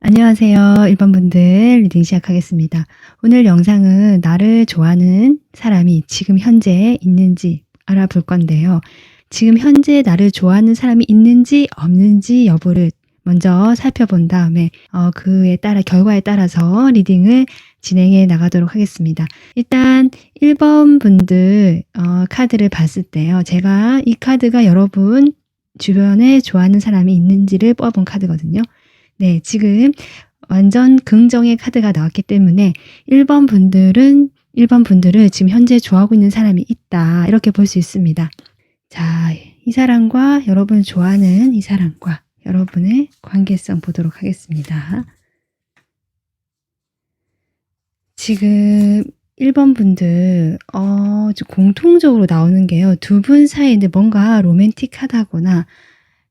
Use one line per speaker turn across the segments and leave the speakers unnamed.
안녕하세요. 1번 분들 리딩 시작하겠습니다. 오늘 영상은 나를 좋아하는 사람이 지금 현재 있는지 알아볼 건데요. 지금 현재 나를 좋아하는 사람이 있는지 없는지 여부를 먼저 살펴본 다음에 결과에 따라서 리딩을 진행해 나가도록 하겠습니다. 일단 1번 분들 카드를 봤을 때요. 제가 이 카드가 여러분 주변에 좋아하는 사람이 있는지를 뽑아본 카드거든요. 네, 지금 완전 긍정의 카드가 나왔기 때문에 1번 분들을 지금 현재 좋아하고 있는 사람이 있다. 이렇게 볼 수 있습니다. 자, 이 사람과 여러분 좋아하는 이 사람과 여러분의 관계성 보도록 하겠습니다. 지금 1번 분들 공통적으로 나오는 게요. 두 분 사이에 뭔가 로맨틱하다거나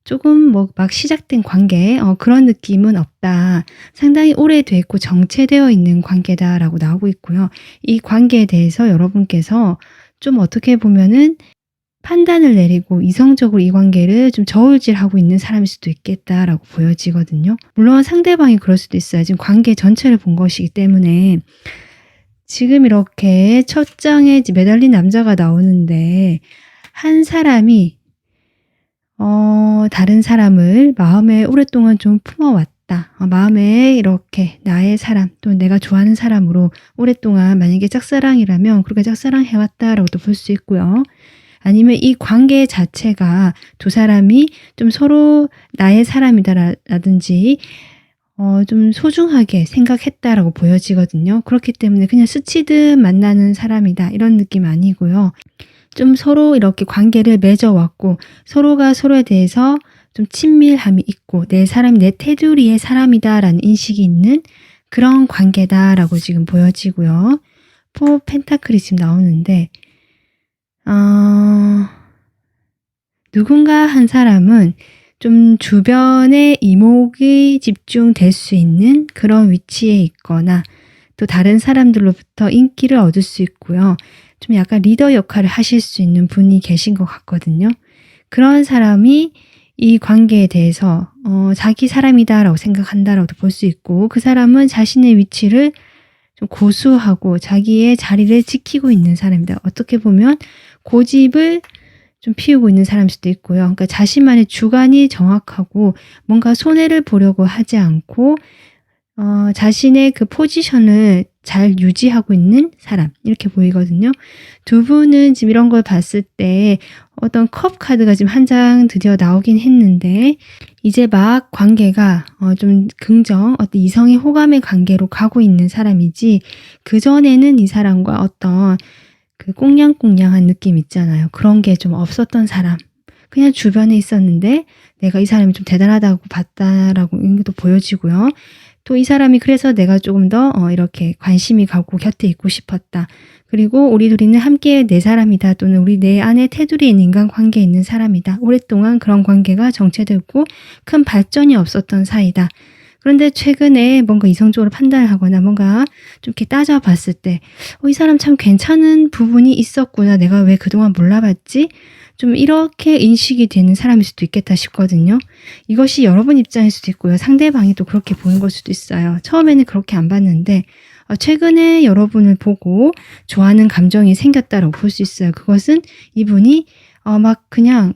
조금 막 시작된 관계 그런 느낌은 없다. 상당히 오래됐고 정체되어 있는 관계다라고 나오고 있고요. 이 관계에 대해서 여러분께서 좀 어떻게 보면은 판단을 내리고 이성적으로 이 관계를 좀 저울질하고 있는 사람일 수도 있겠다라고 보여지거든요. 물론 상대방이 그럴 수도 있어요. 지금 관계 전체를 본 것이기 때문에 지금 이렇게 첫 장에 매달린 남자가 나오는데 한 사람이 다른 사람을 마음에 오랫동안 좀 품어왔다. 마음에 이렇게 나의 사람 또 내가 좋아하는 사람으로 오랫동안 만약에 짝사랑이라면 그렇게 짝사랑해왔다라고도 볼 수 있고요. 아니면 이 관계 자체가 두 사람이 좀 서로 나의 사람이다라든지 좀 소중하게 생각했다라고 보여지거든요. 그렇기 때문에 그냥 스치듯 만나는 사람이다 이런 느낌 아니고요. 좀 서로 이렇게 관계를 맺어왔고 서로가 서로에 대해서 좀 친밀함이 있고 내 테두리의 사람이다라는 인식이 있는 그런 관계다라고 지금 보여지고요. 4 펜타클이 지금 나오는데 누군가 한 사람은 좀 주변에 이목이 집중될 수 있는 그런 위치에 있거나 또 다른 사람들로부터 인기를 얻을 수 있고요. 좀 약간 리더 역할을 하실 수 있는 분이 계신 것 같거든요. 그런 사람이 이 관계에 대해서 자기 사람이다라고 생각한다라고도 볼 수 있고 그 사람은 자신의 위치를 좀 고수하고 자기의 자리를 지키고 있는 사람이다. 어떻게 보면 고집을 좀 피우고 있는 사람일 수도 있고요. 그러니까 자신만의 주관이 정확하고 뭔가 손해를 보려고 하지 않고 자신의 그 포지션을 잘 유지하고 있는 사람 이렇게 보이거든요. 두 분은 지금 이런 걸 봤을 때 어떤 컵 카드가 지금 한 장 드디어 나오긴 했는데 이제 막 관계가 좀 어떤 이성의 호감의 관계로 가고 있는 사람이지 그전에는 이 사람과 어떤 그 꽁냥꽁냥한 느낌 있잖아요. 그런 게 좀 없었던 사람. 그냥 주변에 있었는데 내가 이 사람이 좀 대단하다고 봤다라고 이것도 보여지고요. 또 이 사람이 그래서 내가 조금 더 이렇게 관심이 가고 곁에 있고 싶었다. 그리고 우리 둘이는 함께 내 사람이다. 또는 우리 내 안에 테두리에 있는 인간관계에 있는 사람이다. 오랫동안 그런 관계가 정체되고 큰 발전이 없었던 사이다. 그런데 최근에 뭔가 이성적으로 판단을 하거나 뭔가 좀 이렇게 따져봤을 때 이 사람 참 괜찮은 부분이 있었구나. 내가 왜 그동안 몰라봤지? 좀 이렇게 인식이 되는 사람일 수도 있겠다 싶거든요. 이것이 여러분 입장일 수도 있고요. 상대방이 또 그렇게 보는 걸 수도 있어요. 처음에는 그렇게 안 봤는데 최근에 여러분을 보고 좋아하는 감정이 생겼다라고 볼 수 있어요. 그것은 이분이 막 그냥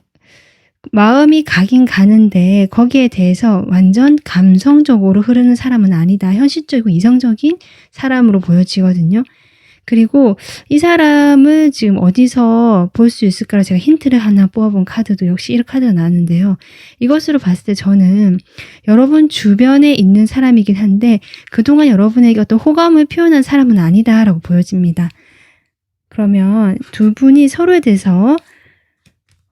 마음이 가긴 가는데 거기에 대해서 완전 감성적으로 흐르는 사람은 아니다. 현실적이고 이성적인 사람으로 보여지거든요. 그리고 이 사람을 지금 어디서 볼 수 있을까를 제가 힌트를 하나 뽑아본 카드도 역시 이 카드가 나왔는데요. 이것으로 봤을 때 저는 여러분 주변에 있는 사람이긴 한데 그동안 여러분에게 어떤 호감을 표현한 사람은 아니다라고 보여집니다. 그러면 두 분이 서로에 대해서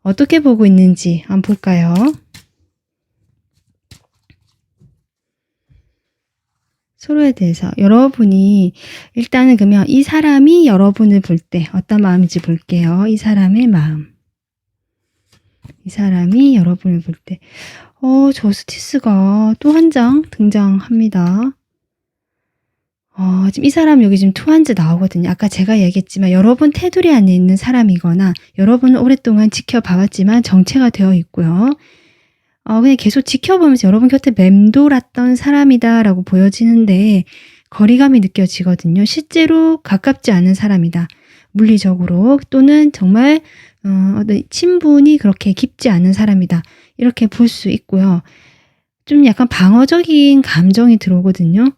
어떻게 보고 있는지 한번 볼까요? 서로에 대해서 여러분이 일단은 그러면 이 사람이 여러분을 볼 때 어떤 마음인지 볼게요. 이 사람의 마음. 이 사람이 여러분을 볼 때 저스티스가 또 한 장 등장합니다. 지금 이 사람 여기 지금 투한즈 나오거든요. 아까 제가 얘기했지만 여러분 테두리 안에 있는 사람이거나 여러분을 오랫동안 지켜봐왔지만 정체가 되어 있고요. 그냥 계속 지켜보면서 여러분 곁에 맴돌았던 사람이다라고 보여지는데 거리감이 느껴지거든요. 실제로 가깝지 않은 사람이다. 물리적으로 또는 정말 어떤 친분이 그렇게 깊지 않은 사람이다. 이렇게 볼 수 있고요. 좀 약간 방어적인 감정이 들어오거든요.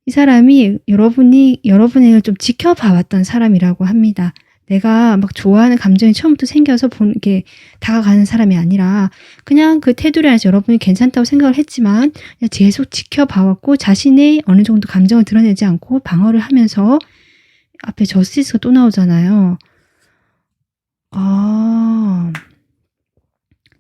이 사람이 여러분에게 좀 지켜봐왔던 사람이라고 합니다. 내가 막 좋아하는 감정이 처음부터 생겨서 이렇게 다가가는 사람이 아니라 그냥 그 테두리 안에서 여러분이 괜찮다고 생각을 했지만 그냥 계속 지켜봐왔고 자신의 어느 정도 감정을 드러내지 않고 방어를 하면서 앞에 저스티스가 또 나오잖아요.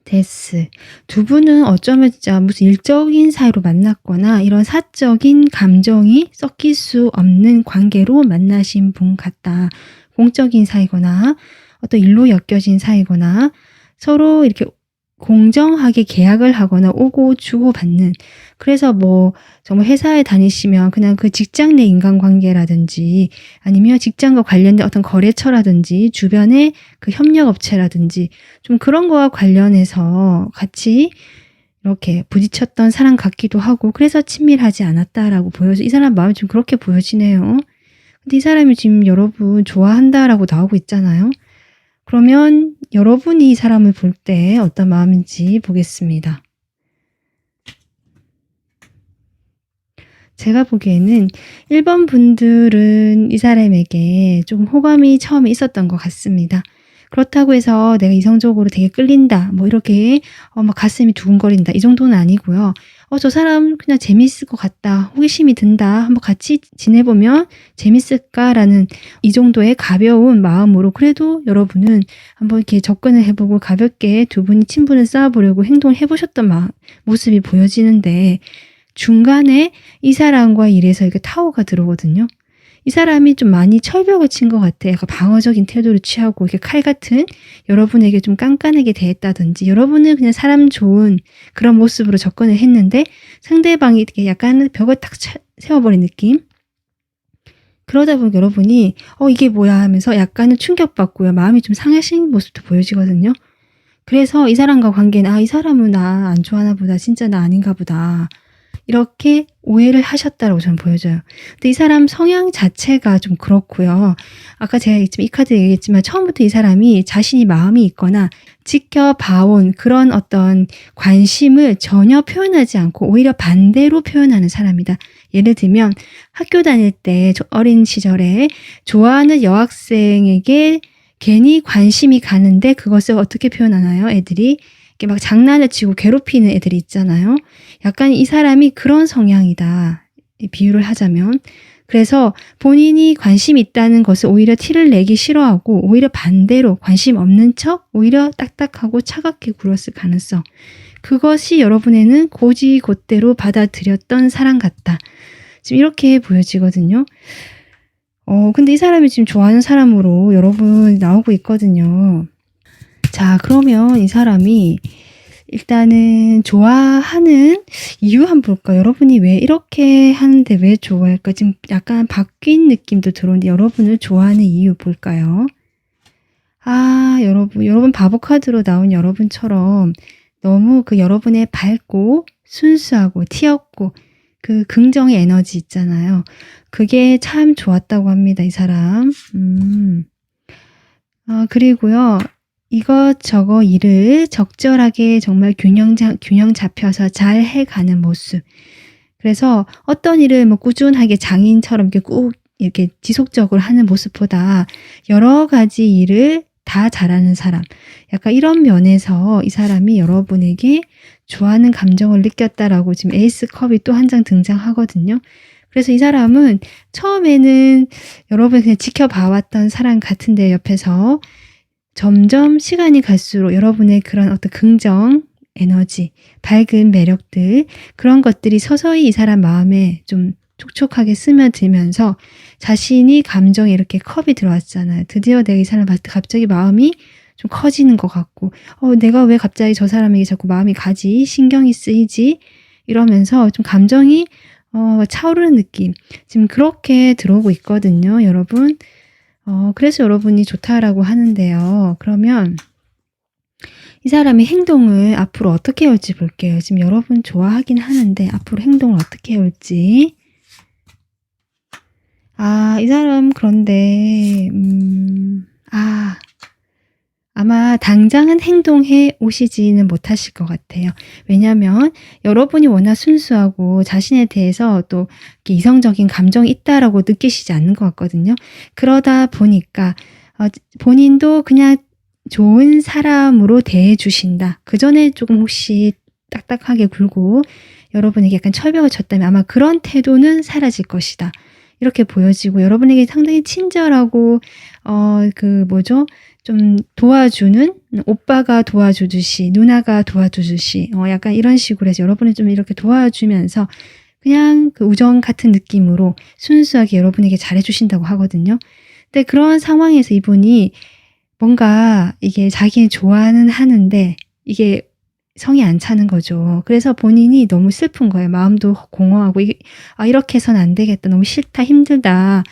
데스. 두 분은 어쩌면 진짜 무슨 일적인 사이로 만났거나 이런 사적인 감정이 섞일 수 없는 관계로 만나신 분 같다. 공적인 사이거나 어떤 일로 엮여진 사이거나 서로 이렇게 공정하게 계약을 하거나 오고 주고 받는 그래서 뭐 정말 회사에 다니시면 그냥 그 직장 내 인간관계라든지 아니면 직장과 관련된 어떤 거래처라든지 주변의 그 협력업체라든지 좀 그런 거와 관련해서 같이 이렇게 부딪혔던 사람 같기도 하고 그래서 친밀하지 않았다라고 보여서 이 사람 마음이 좀 그렇게 보여지네요. 근데 이 사람이 지금 여러분 좋아한다라고 나오고 있잖아요. 그러면 여러분이 이 사람을 볼 때 어떤 마음인지 보겠습니다. 제가 보기에는 1번 분들은 이 사람에게 좀 호감이 처음에 있었던 것 같습니다. 그렇다고 해서 내가 이성적으로 되게 끌린다, 뭐 이렇게 막 가슴이 두근거린다 이 정도는 아니고요. 저 사람 그냥 재밌을 것 같다, 호기심이 든다, 한번 같이 지내보면 재밌을까라는 이 정도의 가벼운 마음으로 그래도 여러분은 한번 이렇게 접근을 해보고 가볍게 두 분이 친분을 쌓아보려고 행동을 해보셨던 모습이 보여지는데 중간에 이 사람과 이래서 이렇게 타워가 들어오거든요. 이 사람이 좀 많이 철벽을 친 것 같아요. 약간 방어적인 태도를 취하고 이렇게 칼 같은 여러분에게 좀 깐깐하게 대했다든지 여러분은 그냥 사람 좋은 그런 모습으로 접근을 했는데 상대방이 이렇게 약간 벽을 탁 세워버린 느낌? 그러다 보니 여러분이 이게 뭐야 하면서 약간은 충격받고요. 마음이 좀 상하신 모습도 보여지거든요. 그래서 이 사람과 관계는 이 사람은 나 안 좋아하나 보다. 진짜 나 아닌가 보다. 이렇게 오해를 하셨다라고 저는 보여져요. 근데 이 사람 성향 자체가 좀 그렇고요. 아까 제가 이 카드 얘기했지만 처음부터 이 사람이 자신이 마음이 있거나 지켜봐온 그런 어떤 관심을 전혀 표현하지 않고 오히려 반대로 표현하는 사람이다. 예를 들면 학교 다닐 때 어린 시절에 좋아하는 여학생에게 괜히 관심이 가는데 그것을 어떻게 표현하나요? 애들이 이렇게 막 장난을 치고 괴롭히는 애들이 있잖아요. 약간 이 사람이 그런 성향이다. 비유를 하자면. 그래서 본인이 관심이 있다는 것을 오히려 티를 내기 싫어하고 오히려 반대로 관심 없는 척 오히려 딱딱하고 차갑게 굴었을 가능성. 그것이 여러분에는 고지곧대로 받아들였던 사람 같다. 지금 이렇게 보여지거든요. 근데 이 사람이 지금 좋아하는 사람으로 여러분 나오고 있거든요. 자, 그러면 이 사람이 일단은 좋아하는 이유 한번 볼까요? 여러분이 왜 이렇게 하는데 왜 좋아할까? 지금 약간 바뀐 느낌도 들어오는데 여러분을 좋아하는 이유 볼까요? 여러분 바보 카드로 나온 여러분처럼 너무 그 여러분의 밝고 순수하고 티 없고 그 긍정의 에너지 있잖아요. 그게 참 좋았다고 합니다, 이 사람. 그리고요. 이것저것 일을 적절하게 정말 균형 잡혀서 잘 해가는 모습. 그래서 어떤 일을 뭐 꾸준하게 장인처럼 이렇게 꾹 이렇게 지속적으로 하는 모습보다 여러 가지 일을 다 잘하는 사람. 약간 이런 면에서 이 사람이 여러분에게 좋아하는 감정을 느꼈다라고 지금 에이스 컵이 또 한 장 등장하거든요. 그래서 이 사람은 처음에는 여러분이 그냥 지켜봐왔던 사람 같은데 옆에서 점점 시간이 갈수록 여러분의 그런 어떤 긍정, 에너지, 밝은 매력들 그런 것들이 서서히 이 사람 마음에 좀 촉촉하게 스며들면서 자신이 감정에 이렇게 컵이 들어왔잖아요. 드디어 내가 이 사람을 봤을 때 갑자기 마음이 좀 커지는 것 같고 내가 왜 갑자기 저 사람에게 자꾸 마음이 가지? 신경이 쓰이지? 이러면서 좀 감정이 차오르는 느낌. 지금 그렇게 들어오고 있거든요, 여러분. 그래서 여러분이 좋다라고 하는데요. 그러면 이 사람의 행동을 앞으로 어떻게 해올지 볼게요. 지금 여러분 좋아하긴 하는데 앞으로 행동을 어떻게 해올지. 이 사람 그런데 아마 당장은 행동해 오시지는 못하실 것 같아요. 왜냐하면 여러분이 워낙 순수하고 자신에 대해서 또 이성적인 감정이 있다라고 느끼시지 않는 것 같거든요. 그러다 보니까 본인도 그냥 좋은 사람으로 대해주신다. 그 전에 조금 혹시 딱딱하게 굴고 여러분에게 약간 철벽을 쳤다면 아마 그런 태도는 사라질 것이다. 이렇게 보여지고 여러분에게 상당히 친절하고 좀 도와주는 오빠가 도와주듯이 누나가 도와주듯이 약간 이런 식으로 해서 여러분을 좀 이렇게 도와주면서 그냥 그 우정 같은 느낌으로 순수하게 여러분에게 잘해주신다고 하거든요. 근데 그런 상황에서 이분이 뭔가 이게 자기는 좋아는 하는데 이게 성이 안 차는 거죠. 그래서 본인이 너무 슬픈 거예요. 마음도 공허하고 이렇게 해서는 안 되겠다. 너무 싫다. 힘들다.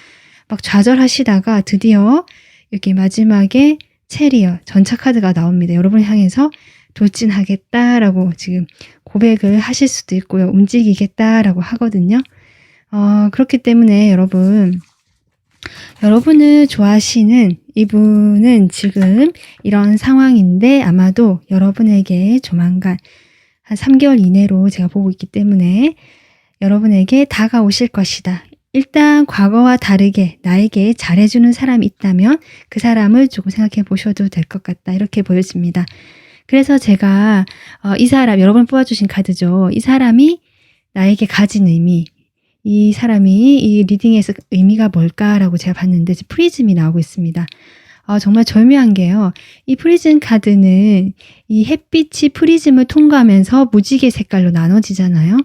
막 좌절하시다가 드디어 여기 마지막에 체리어 전차 카드가 나옵니다. 여러분을 향해서 돌진하겠다라고 지금 고백을 하실 수도 있고요. 움직이겠다라고 하거든요. 그렇기 때문에 여러분을 좋아하시는 이분은 지금 이런 상황인데 아마도 여러분에게 조만간 한 3개월 이내로 제가 보고 있기 때문에 여러분에게 다가오실 것이다. 일단 과거와 다르게 나에게 잘해주는 사람이 있다면 그 사람을 조금 생각해 보셔도 될 것 같다. 이렇게 보여집니다. 그래서 제가 이 사람, 여러분 뽑아주신 카드죠. 이 사람이 나에게 가진 의미, 이 사람이 이 리딩에서 의미가 뭘까라고 제가 봤는데 프리즘이 나오고 있습니다. 정말 절묘한 게요. 이 프리즘 카드는 이 햇빛이 프리즘을 통과하면서 무지개 색깔로 나눠지잖아요.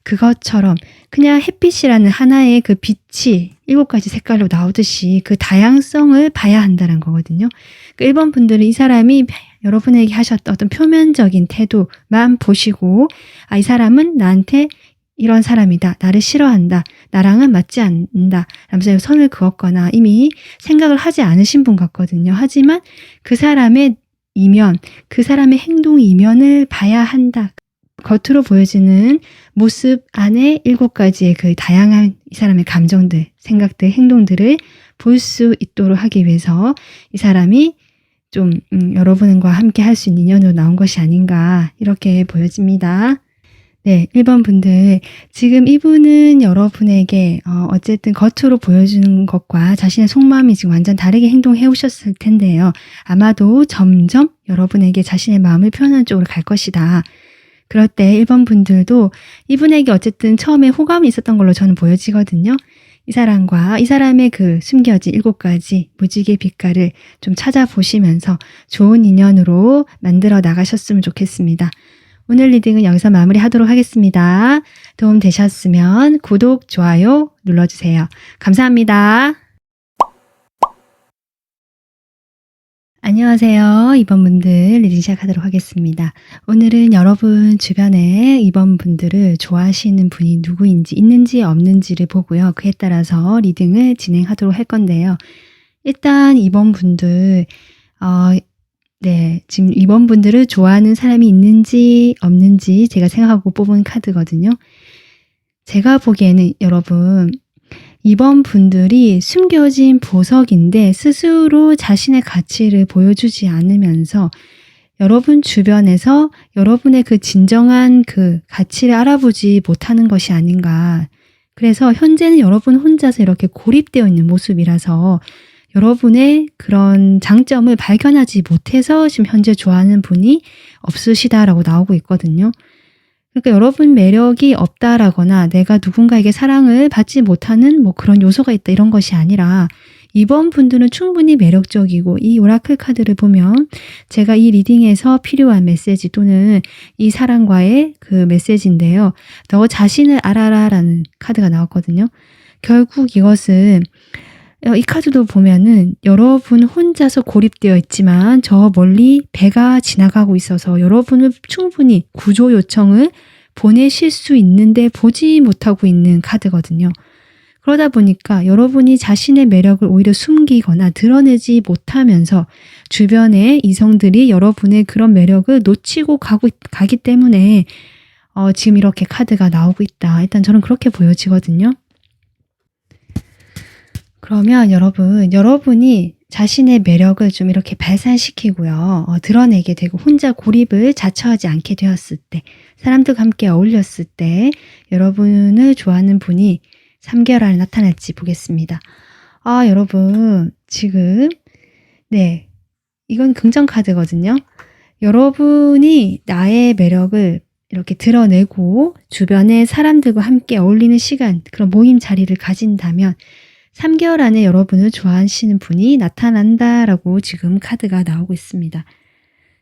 그것처럼 그냥 햇빛이라는 하나의 그 빛이 7가지 색깔로 나오듯이 그 다양성을 봐야 한다는 거거든요. 그 1번 분들은 이 사람이 여러분에게 하셨던 어떤 표면적인 태도만 보시고 이 사람은 나한테 이런 사람이다. 나를 싫어한다. 나랑은 맞지 않는다. 라면서 선을 그었거나 이미 생각을 하지 않으신 분 같거든요. 하지만 그 사람의 이면, 그 사람의 행동 이면을 봐야 한다. 겉으로 보여지는 모습 안에 7가지의 그 다양한 이 사람의 감정들, 생각들, 행동들을 볼 수 있도록 하기 위해서 이 사람이 좀 여러분과 함께 할 수 있는 인연으로 나온 것이 아닌가 이렇게 보여집니다. 네, 1번 분들 지금 이분은 여러분에게 어쨌든 겉으로 보여주는 것과 자신의 속마음이 지금 완전 다르게 행동해 오셨을 텐데요. 아마도 점점 여러분에게 자신의 마음을 표현하는 쪽으로 갈 것이다. 그럴 때 1번 분들도 이분에게 어쨌든 처음에 호감이 있었던 걸로 저는 보여지거든요. 이 사람과 이 사람의 그 숨겨진 7가지 무지개 빛깔을 좀 찾아보시면서 좋은 인연으로 만들어 나가셨으면 좋겠습니다. 오늘 리딩은 여기서 마무리하도록 하겠습니다. 도움 되셨으면 구독, 좋아요 눌러주세요. 감사합니다. 안녕하세요. 2번 분들 리딩 시작하도록 하겠습니다. 오늘은 여러분 주변에 2번 분들을 좋아하시는 분이 누구인지 있는지 없는지를 보고요. 그에 따라서 리딩을 진행하도록 할 건데요. 일단 2번 분들 네, 지금 2번 분들을 좋아하는 사람이 있는지 없는지 제가 생각하고 뽑은 카드거든요. 제가 보기에는 여러분, 이번 분들이 숨겨진 보석인데 스스로 자신의 가치를 보여주지 않으면서 여러분 주변에서 여러분의 그 진정한 그 가치를 알아보지 못하는 것이 아닌가. 그래서 현재는 여러분 혼자서 이렇게 고립되어 있는 모습이라서 여러분의 그런 장점을 발견하지 못해서 지금 현재 좋아하는 분이 없으시다라고 나오고 있거든요. 그러니까 여러분 매력이 없다라거나 내가 누군가에게 사랑을 받지 못하는 뭐 그런 요소가 있다 이런 것이 아니라 이번 분들은 충분히 매력적이고 이 오라클 카드를 보면 제가 이 리딩에서 필요한 메시지 또는 이 사람과의 그 메시지인데요. 너 자신을 알아라 라는 카드가 나왔거든요. 결국 이것은 이 카드도 보면은 여러분 혼자서 고립되어 있지만 저 멀리 배가 지나가고 있어서 여러분을 충분히 구조 요청을 보내실 수 있는데 보지 못하고 있는 카드거든요. 그러다 보니까 여러분이 자신의 매력을 오히려 숨기거나 드러내지 못하면서 주변의 이성들이 여러분의 그런 매력을 놓치고 가기 때문에 지금 이렇게 카드가 나오고 있다. 일단 저는 그렇게 보여지거든요. 그러면 여러분이 자신의 매력을 좀 이렇게 발산시키고요. 드러내게 되고 혼자 고립을 자처하지 않게 되었을 때, 사람들과 함께 어울렸을 때 여러분을 좋아하는 분이 3개월 안에 나타날지 보겠습니다. 여러분 지금 네, 이건 긍정 카드거든요. 여러분이 나의 매력을 이렇게 드러내고 주변의 사람들과 함께 어울리는 시간, 그런 모임 자리를 가진다면 3개월 안에 여러분을 좋아하시는 분이 나타난다라고 지금 카드가 나오고 있습니다.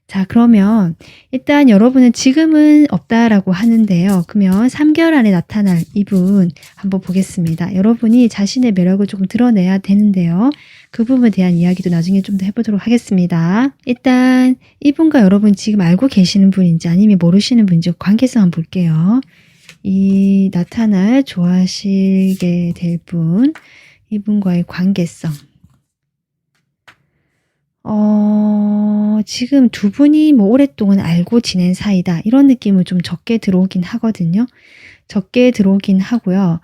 자, 그러면 일단 여러분은 지금은 없다라고 하는데요. 그러면 3개월 안에 나타날 이분 한번 보겠습니다. 여러분이 자신의 매력을 조금 드러내야 되는데요. 그 부분에 대한 이야기도 나중에 좀 더 해보도록 하겠습니다. 일단 이분과 여러분 지금 알고 계시는 분인지 아니면 모르시는 분인지 관계성 한번 볼게요. 이 나타날 좋아하시게 될 분, 이분과의 관계성. 지금 두 분이 뭐 오랫동안 알고 지낸 사이다. 이런 느낌을 좀 적게 들어오긴 하거든요. 적게 들어오긴 하고요.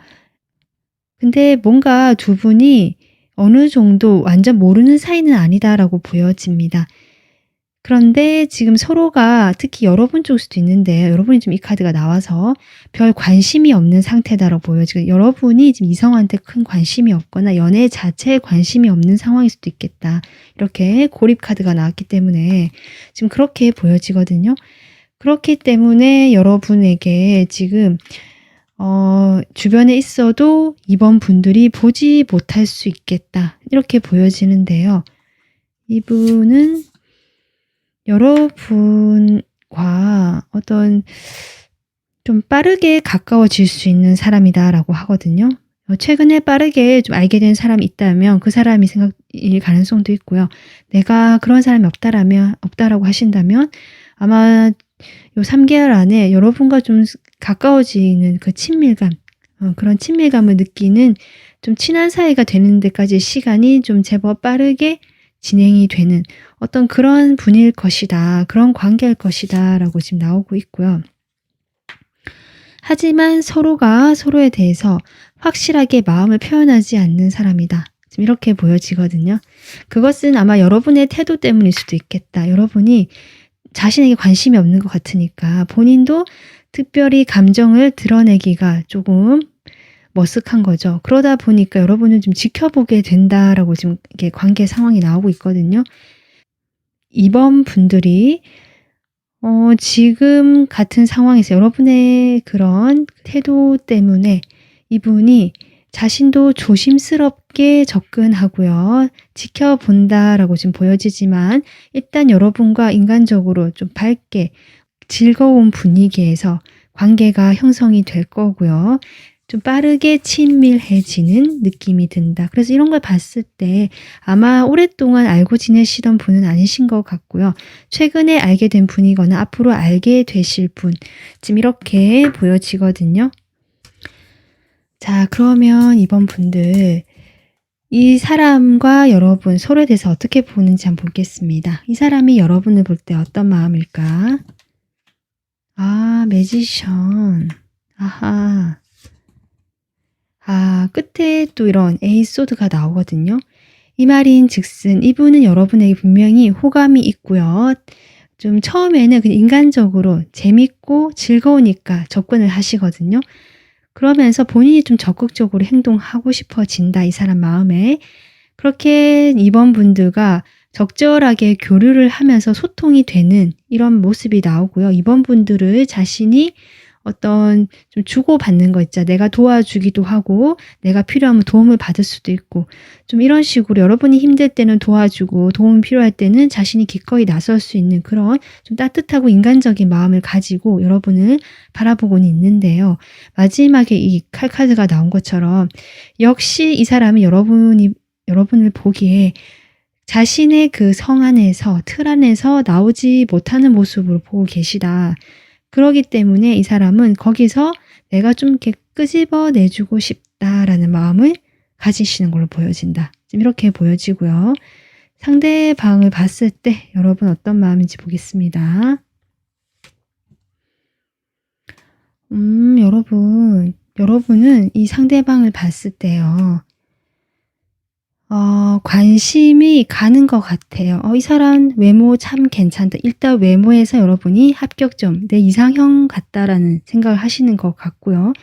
근데 뭔가 두 분이 어느 정도 완전 모르는 사이는 아니다라고 보여집니다. 그런데 지금 서로가 특히 여러분 쪽일 수도 있는데 여러분이 좀 이 카드가 나와서 별 관심이 없는 상태다라고 보여지고 여러분이 지금 이성한테 큰 관심이 없거나 연애 자체에 관심이 없는 상황일 수도 있겠다. 이렇게 고립 카드가 나왔기 때문에 지금 그렇게 보여지거든요. 그렇기 때문에 여러분에게 지금 주변에 있어도 이번 분들이 보지 못할 수 있겠다. 이렇게 보여지는데요. 이분은 여러분과 어떤 좀 빠르게 가까워질 수 있는 사람이다라고 하거든요. 최근에 빠르게 좀 알게 된 사람이 있다면 그 사람이 생각일 가능성도 있고요. 내가 그런 사람이 없다라고 하신다면 아마 요 3개월 안에 여러분과 좀 가까워지는 그 친밀감, 그런 친밀감을 느끼는 좀 친한 사이가 되는 데까지 시간이 좀 제법 빠르게 진행이 되는 어떤 그런 분일 것이다. 그런 관계일 것이다. 라고 지금 나오고 있고요. 하지만 서로가 서로에 대해서 확실하게 마음을 표현하지 않는 사람이다. 지금 이렇게 보여지거든요. 그것은 아마 여러분의 태도 때문일 수도 있겠다. 여러분이 자신에게 관심이 없는 것 같으니까 본인도 특별히 감정을 드러내기가 조금 머쓱한 거죠. 그러다 보니까 여러분은 좀 지켜보게 된다라고 지금 이게 관계 상황이 나오고 있거든요. 이번 분들이 지금 같은 상황에서 여러분의 그런 태도 때문에 이분이 자신도 조심스럽게 접근하고요. 지켜본다라고 지금 보여지지만 일단 여러분과 인간적으로 좀 밝게 즐거운 분위기에서 관계가 형성이 될 거고요. 좀 빠르게 친밀해지는 느낌이 든다. 그래서 이런 걸 봤을 때 아마 오랫동안 알고 지내시던 분은 아니신 것 같고요. 최근에 알게 된 분이거나 앞으로 알게 되실 분, 지금 이렇게 보여지거든요. 자, 그러면 이번 분들 이 사람과 여러분 서로에 대해서 어떻게 보는지 한번 보겠습니다. 이 사람이 여러분을 볼 때 어떤 마음일까? 매지션. 아하. 끝에 또 이런 에이소드가 나오거든요. 이 말인 즉슨 이분은 여러분에게 분명히 호감이 있고요. 좀 처음에는 그냥 인간적으로 재밌고 즐거우니까 접근을 하시거든요. 그러면서 본인이 좀 적극적으로 행동하고 싶어진다, 이 사람 마음에. 그렇게 이번 분들과 적절하게 교류를 하면서 소통이 되는 이런 모습이 나오고요. 이번 분들을 자신이 어떤 좀 주고받는 거 있죠. 내가 도와주기도 하고 내가 필요하면 도움을 받을 수도 있고 좀 이런 식으로 여러분이 힘들 때는 도와주고 도움이 필요할 때는 자신이 기꺼이 나설 수 있는 그런 좀 따뜻하고 인간적인 마음을 가지고 여러분을 바라보고는 있는데요. 마지막에 이 칼카드가 나온 것처럼 역시 이 사람은 여러분을 보기에 자신의 그 성 안에서 틀 안에서 나오지 못하는 모습으로 보고 계시다. 그러기 때문에 이 사람은 거기서 내가 좀 이렇게 끄집어내주고 싶다라는 마음을 가지시는 걸로 보여진다. 지금 이렇게 보여지고요. 상대방을 봤을 때 여러분 어떤 마음인지 보겠습니다. 여러분은 이 상대방을 봤을 때요. 관심이 가는 것 같아요. 이 사람 외모 참 괜찮다. 일단 외모에서 여러분이 합격점, 내 이상형 같다라는 생각을 하시는 것 같고요.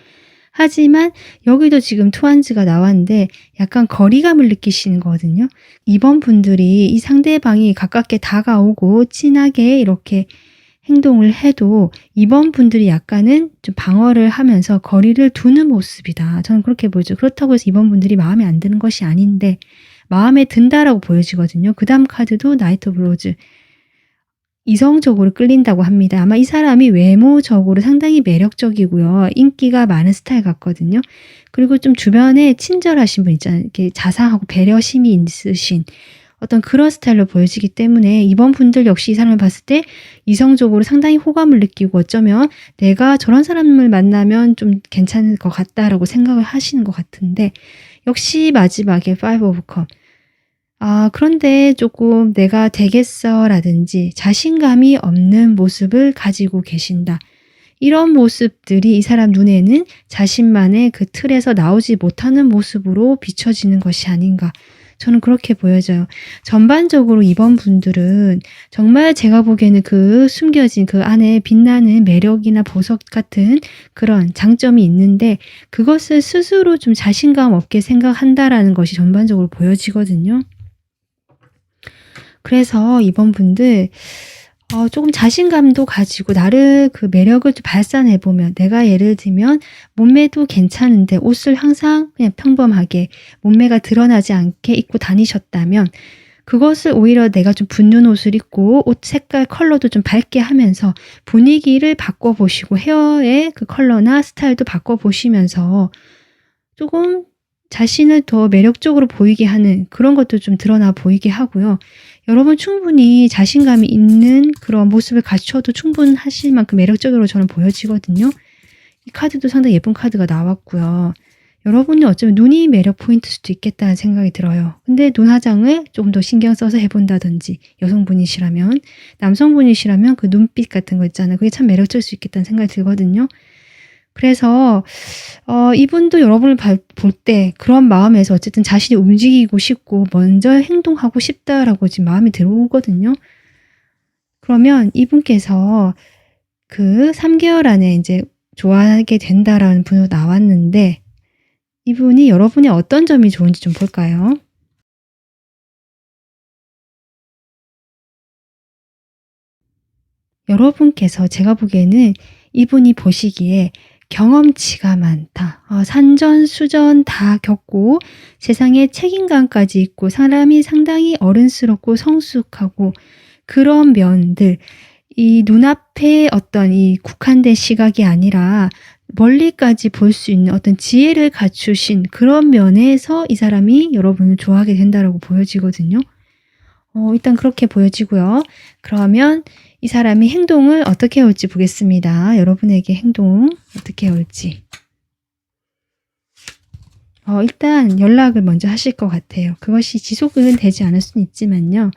하지만 여기도 지금 투한즈가 나왔는데 약간 거리감을 느끼시는 거거든요. 이번 분들이 이 상대방이 가깝게 다가오고 진하게 이렇게 행동을 해도 이번 분들이 약간은 좀 방어를 하면서 거리를 두는 모습이다. 저는 그렇게 보여져요. 그렇다고 해서 이번 분들이 마음에 안 드는 것이 아닌데 마음에 든다라고 보여지거든요. 그 다음 카드도 나이트 오브 로즈. 이성적으로 끌린다고 합니다. 아마 이 사람이 외모적으로 상당히 매력적이고요. 인기가 많은 스타일 같거든요. 그리고 좀 주변에 친절하신 분 있잖아요. 이렇게 자상하고 배려심이 있으신 어떤 그런 스타일로 보여지기 때문에 이번 분들 역시 이 사람을 봤을 때 이성적으로 상당히 호감을 느끼고 어쩌면 내가 저런 사람을 만나면 좀 괜찮을 것 같다라고 생각을 하시는 것 같은데 역시 마지막에 Five of Cups. 그런데 조금 내가 되겠어 라든지 자신감이 없는 모습을 가지고 계신다. 이런 모습들이 이 사람 눈에는 자신만의 그 틀에서 나오지 못하는 모습으로 비춰지는 것이 아닌가. 저는 그렇게 보여져요. 전반적으로 이번 분들은 정말 제가 보기에는 그 숨겨진 그 안에 빛나는 매력이나 보석 같은 그런 장점이 있는데 그것을 스스로 좀 자신감 없게 생각한다라는 것이 전반적으로 보여지거든요. 그래서 이번 분들 조금 자신감도 가지고 나를 그 매력을 좀 발산해보면 내가 예를 들면 몸매도 괜찮은데 옷을 항상 그냥 평범하게 몸매가 드러나지 않게 입고 다니셨다면 그것을 오히려 내가 좀 붙는 옷을 입고 옷 색깔 컬러도 좀 밝게 하면서 분위기를 바꿔보시고 헤어의 그 컬러나 스타일도 바꿔보시면서 조금 자신을 더 매력적으로 보이게 하는 그런 것도 좀 드러나 보이게 하고요. 여러분 충분히 자신감이 있는 그런 모습을 갖춰도 충분하실 만큼 매력적으로 저는 보여지거든요. 이 카드도 상당히 예쁜 카드가 나왔고요. 여러분이 어쩌면 눈이 매력 포인트일 수도 있겠다는 생각이 들어요. 근데 눈 화장을 조금 더 신경 써서 해본다든지 여성분이시라면 남성분이시라면 그 눈빛 같은 거 있잖아요. 그게 참 매력적일 수 있겠다는 생각이 들거든요. 그래서 이분도 여러분을 볼 때 그런 마음에서 어쨌든 자신이 움직이고 싶고 먼저 행동하고 싶다라고 지금 마음이 들어오거든요. 그러면 이분께서 그 3개월 안에 이제 좋아하게 된다라는 분으로 나왔는데 이분이 여러분의 어떤 점이 좋은지 좀 볼까요? 여러분께서 제가 보기에는 이분이 보시기에 경험치가 많다. 산전수전 다 겪고 세상에 책임감까지 있고 사람이 상당히 어른스럽고 성숙하고 그런 면들 이 눈앞에 어떤 이 국한된 시각이 아니라 멀리까지 볼 수 있는 어떤 지혜를 갖추신 그런 면에서 이 사람이 여러분을 좋아하게 된다라고 보여지거든요. 일단 그렇게 보여지고요. 그러면 이 사람이 행동을 어떻게 해올지 보겠습니다. 여러분에게 행동 어떻게 해올지. 일단 연락을 먼저 하실 것 같아요. 그것이 지속은 되지 않을 수는 있지만요.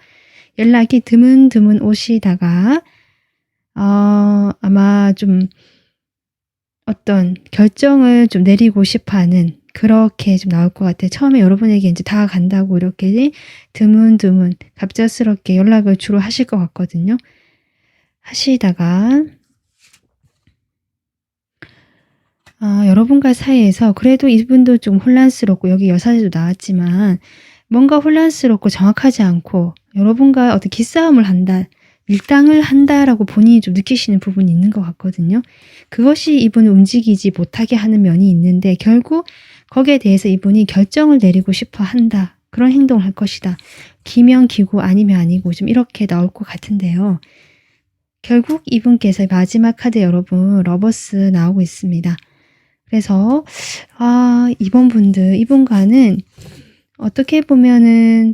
연락이 드문드문 오시다가 아마 좀 어떤 결정을 좀 내리고 싶어하는 그렇게 좀 나올 것 같아요. 처음에 여러분에게 이제 다 간다고 이렇게 드문드문 갑작스럽게 연락을 주로 하실 것 같거든요. 하시다가 여러분과 사이에서 그래도 이분도 좀 혼란스럽고, 여기 여사제도 나왔지만 뭔가 혼란스럽고 정확하지 않고 여러분과 어떤 기싸움을 한다, 밀당을 한다라고 본인이 좀 느끼시는 부분이 있는 것 같거든요. 그것이 이분을 움직이지 못하게 하는 면이 있는데, 결국 거기에 대해서 이분이 결정을 내리고 싶어 한다. 그런 행동을 할 것이다. 기면 기고 아니면 아니고 좀 이렇게 나올 것 같은데요. 결국 이분께서 마지막 카드 여러분 러버스 나오고 있습니다. 그래서 이분과는 어떻게 보면은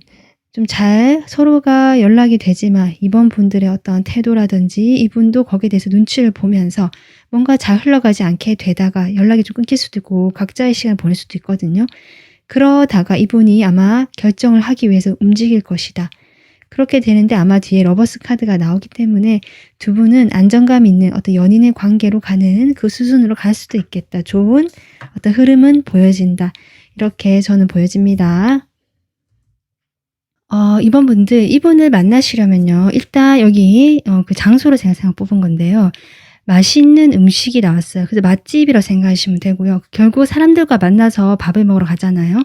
좀 잘 서로가 연락이 되지만, 이번 분들의 어떤 태도라든지 이분도 거기에 대해서 눈치를 보면서 뭔가 잘 흘러가지 않게 되다가 연락이 좀 끊길 수도 있고 각자의 시간을 보낼 수도 있거든요. 그러다가 이분이 아마 결정을 하기 위해서 움직일 것이다. 그렇게 되는데 아마 뒤에 러버스 카드가 나오기 때문에 두 분은 안정감 있는 어떤 연인의 관계로 가는 그 수순으로 갈 수도 있겠다. 좋은 어떤 흐름은 보여진다. 이렇게 저는 보여집니다. 이번 분들, 이분을 만나시려면요. 일단 여기 그 장소로 제가 뽑은 건데요. 맛있는 음식이 나왔어요. 그래서 맛집이라고 생각하시면 되고요. 결국 사람들과 만나서 밥을 먹으러 가잖아요.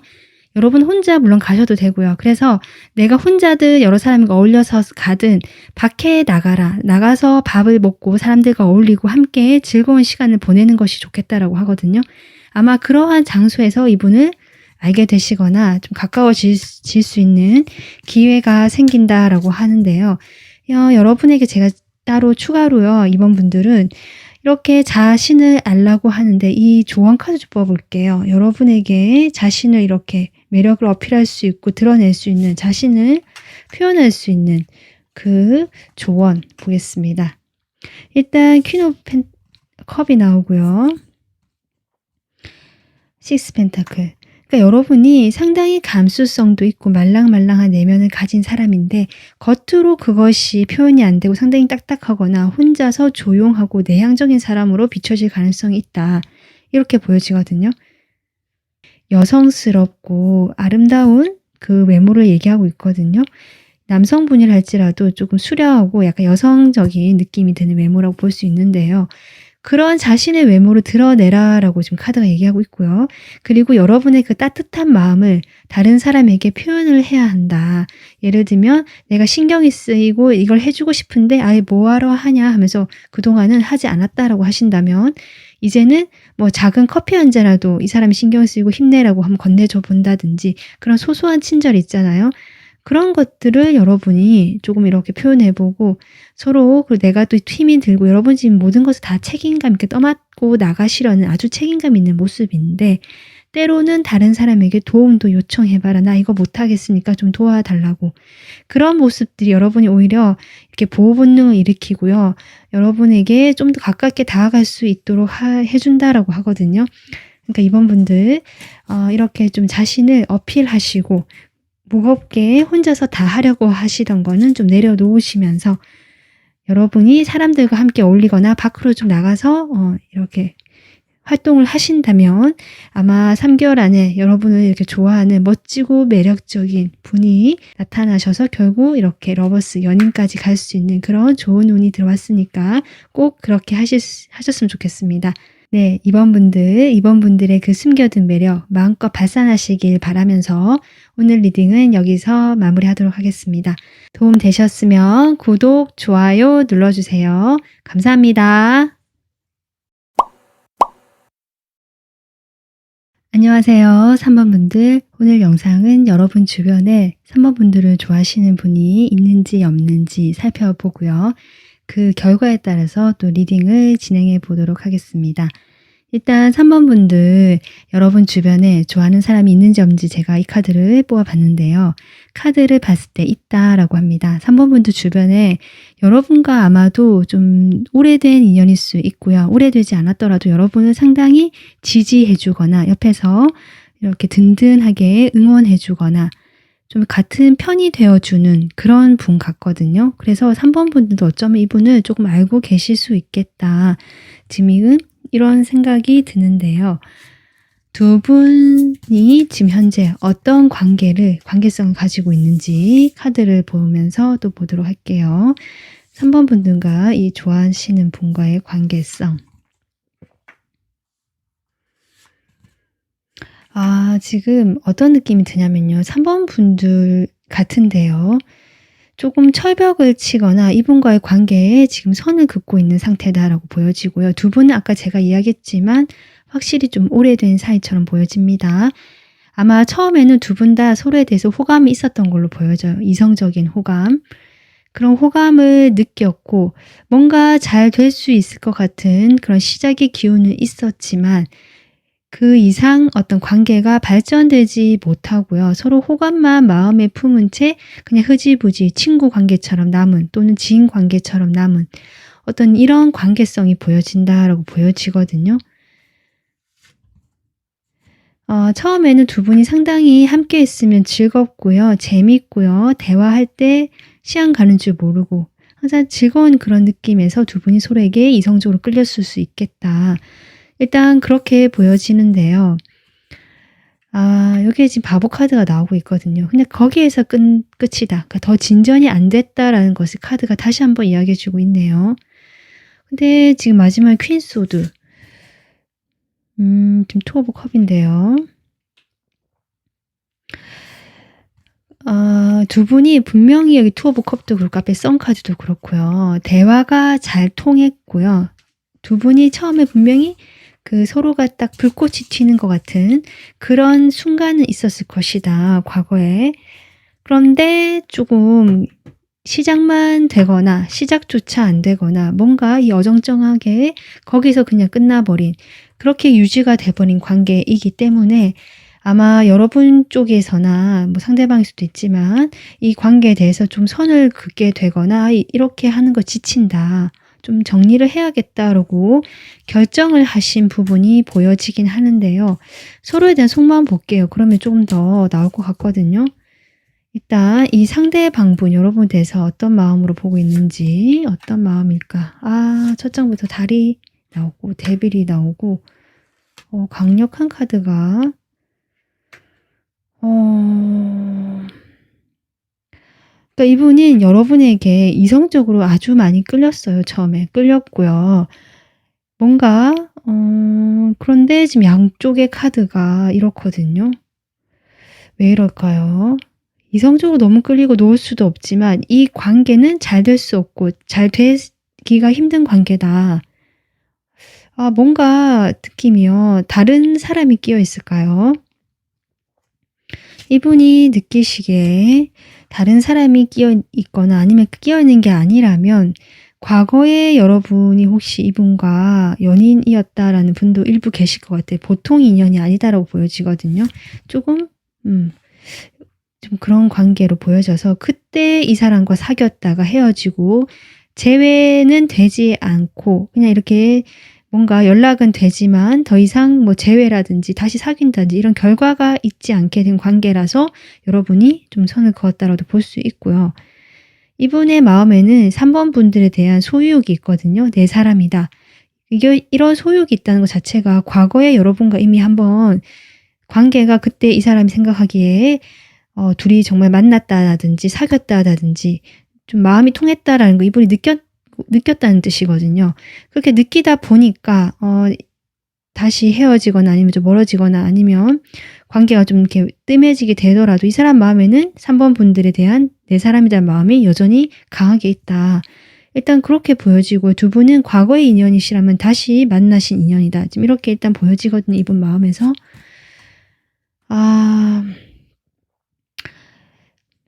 여러분 혼자 물론 가셔도 되고요. 그래서 내가 혼자든 여러 사람과 어울려서 가든 밖에 나가서 밥을 먹고 사람들과 어울리고 함께 즐거운 시간을 보내는 것이 좋겠다라고 하거든요. 아마 그러한 장소에서 이분을 알게 되시거나 좀 가까워질 수 있는 기회가 생긴다라고 하는데요. 여러분에게 제가 따로 추가로요. 이번 분들은 이렇게 자신을 알라고 하는데 이 조언 카드 좀 뽑아볼게요. 여러분에게 자신을 이렇게 매력을 어필할 수 있고 드러낼 수 있는, 자신을 표현할 수 있는 그 조언 보겠습니다. 일단 퀸 오브 컵이 나오고요. 식스 펜타클. 그러니까 여러분이 상당히 감수성도 있고 말랑말랑한 내면을 가진 사람인데 겉으로 그것이 표현이 안 되고 상당히 딱딱하거나 혼자서 조용하고 내향적인 사람으로 비춰질 가능성이 있다. 이렇게 보여지거든요. 여성스럽고 아름다운 그 외모를 얘기하고 있거든요. 남성분이라 할지라도 조금 수려하고 약간 여성적인 느낌이 드는 외모라고 볼 수 있는데요. 그런 자신의 외모를 드러내라라고 지금 카드가 얘기하고 있고요. 그리고 여러분의 그 따뜻한 마음을 다른 사람에게 표현을 해야 한다. 예를 들면 내가 신경이 쓰이고 이걸 해주고 싶은데 아예 뭐하러 하냐 하면서 그동안은 하지 않았다라고 하신다면, 이제는 뭐 작은 커피 한 잔이라도 이 사람이 신경 쓰이고 힘내라고 한번 건네줘 본다든지, 그런 소소한 친절 있잖아요. 그런 것들을 여러분이 조금 이렇게 표현해보고 서로, 그리고 내가 또 힘이 들고 여러분 지금 모든 것을 다 책임감 있게 떠맡고 나가시려는 아주 책임감 있는 모습인데, 때로는 다른 사람에게 도움도 요청해봐라. 나 이거 못하겠으니까 좀 도와달라고. 그런 모습들이 여러분이 오히려 이렇게 보호 본능을 일으키고요. 여러분에게 좀 더 가깝게 다가갈 수 있도록 해준다라고 하거든요. 그러니까 이번 분들 이렇게 좀 자신을 어필하시고 무겁게 혼자서 다 하려고 하시던 거는 좀 내려놓으시면서 여러분이 사람들과 함께 어울리거나 밖으로 좀 나가서 이렇게 활동을 하신다면 아마 3개월 안에 여러분을 이렇게 좋아하는 멋지고 매력적인 분이 나타나셔서 결국 이렇게 러버스 연인까지 갈 수 있는 그런 좋은 운이 들어왔으니까 꼭 그렇게 하셨으면 좋겠습니다. 네, 이번 분들의 그 숨겨둔 매력 마음껏 발산하시길 바라면서 오늘 리딩은 여기서 마무리하도록 하겠습니다. 도움 되셨으면 구독, 좋아요 눌러주세요. 감사합니다. 안녕하세요. 3번 분들. 오늘 영상은 여러분 주변에 3번 분들을 좋아하시는 분이 있는지 없는지 살펴보고요. 그 결과에 따라서 또 리딩을 진행해 보도록 하겠습니다. 일단 3번 분들, 여러분 주변에 좋아하는 사람이 있는지 없는지 제가 이 카드를 뽑아봤는데요. 카드를 봤을 때 있다라고 합니다. 3번 분들 주변에 여러분과 아마도 좀 오래된 인연일 수 있고요. 오래되지 않았더라도 여러분을 상당히 지지해주거나 옆에서 이렇게 든든하게 응원해주거나 좀 같은 편이 되어주는 그런 분 같거든요. 그래서 3번 분들도 어쩌면 이분을 조금 알고 계실 수 있겠다. 지금 이런 생각이 드는데요. 두 분이 지금 현재 어떤 관계성을 가지고 있는지 카드를 보면서 또 보도록 할게요. 3번 분들과 이 좋아하시는 분과의 관계성. 지금 어떤 느낌이 드냐면요. 3번 분들 같은데요. 조금 철벽을 치거나 이분과의 관계에 지금 선을 긋고 있는 상태다라고 보여지고요. 두 분은 아까 제가 이야기했지만 확실히 좀 오래된 사이처럼 보여집니다. 아마 처음에는 두 분 다 서로에 대해서 호감이 있었던 걸로 보여져요. 이성적인 호감. 그런 호감을 느꼈고 뭔가 잘 될 수 있을 것 같은 그런 시작의 기운은 있었지만 그 이상 어떤 관계가 발전되지 못하고요. 서로 호감만 마음에 품은 채 그냥 흐지부지 친구 관계처럼 남은 또는 지인 관계처럼 남은 어떤 이런 관계성이 보여진다라고 보여지거든요. 처음에는 두 분이 상당히 함께 있으면 즐겁고요. 재밌고요. 대화할 때 시간 가는 줄 모르고 항상 즐거운 그런 느낌에서 두 분이 서로에게 이성적으로 끌렸을 수 있겠다. 일단 그렇게 보여지는데요. 여기에 지금 바보 카드가 나오고 있거든요. 근데 거기에서 끝이다. 그러니까 더 진전이 안 됐다라는 것을 카드가 다시 한번 이야기해 주고 있네요. 근데 지금 마지막 퀸 소드. 지금 투 오브 컵인데요. 두 분이 분명히 여기 투 오브 컵도 그렇고 앞에 선 카드도 그렇고요. 대화가 잘 통했고요. 두 분이 처음에 분명히 그 서로가 딱 불꽃이 튀는 것 같은 그런 순간은 있었을 것이다. 과거에. 그런데 조금 시작만 되거나 시작조차 안 되거나 뭔가 이 어정쩡하게 거기서 그냥 끝나버린 그렇게 유지가 돼버린 관계이기 때문에 아마 여러분 쪽에서나 뭐 상대방일 수도 있지만 이 관계에 대해서 좀 선을 긋게 되거나 이렇게 하는 거 지친다. 좀 정리를 해야겠다라고 결정을 하신 부분이 보여지긴 하는데요. 서로에 대한 속마음 볼게요. 그러면 조금 더 나올 것 같거든요. 일단 이 상대방분 여러분에 대해서 어떤 마음으로 보고 있는지 어떤 마음일까. 첫 장부터 달이 나오고 데빌이 나오고 강력한 카드가 그러니까 이분은 여러분에게 이성적으로 아주 많이 끌렸어요. 처음에 끌렸고요. 뭔가 그런데 지금 양쪽의 카드가 이렇거든요. 왜 이럴까요? 이성적으로 너무 끌리고 놓을 수도 없지만 이 관계는 잘 될 수 없고 잘 되기가 힘든 관계다. 뭔가 느낌이요. 다른 사람이 끼어 있을까요? 이분이 느끼시기에 다른 사람이 끼어 있거나 아니면 끼어 있는 게 아니라면 과거에 여러분이 혹시 이분과 연인이었다라는 분도 일부 계실 것 같아요. 보통 인연이 아니다라고 보여지거든요. 조금 좀 그런 관계로 보여져서 그때 이 사람과 사귀었다가 헤어지고 재회는 되지 않고 그냥 이렇게 뭔가 연락은 되지만 더 이상 뭐 재회라든지 다시 사귄다든지 이런 결과가 있지 않게 된 관계라서 여러분이 좀 선을 그었다라도 볼 수 있고요. 이분의 마음에는 3번 분들에 대한 소유욕이 있거든요. 내 사람이다. 이런 소유욕이 있다는 것 자체가 과거에 여러분과 이미 한번 관계가 그때 이 사람이 생각하기에 둘이 정말 만났다라든지 사귀었다라든지 좀 마음이 통했다라는 거 이분이 느꼈다는 뜻이거든요. 그렇게 느끼다 보니까 다시 헤어지거나 아니면 좀 멀어지거나 아니면 관계가 좀 이렇게 뜸해지게 되더라도 이 사람 마음에는 3번 분들에 대한 내 사람이라는 마음이 여전히 강하게 있다. 일단 그렇게 보여지고 두 분은 과거의 인연이시라면 다시 만나신 인연이다. 지금 이렇게 일단 보여지거든요. 이분 마음에서.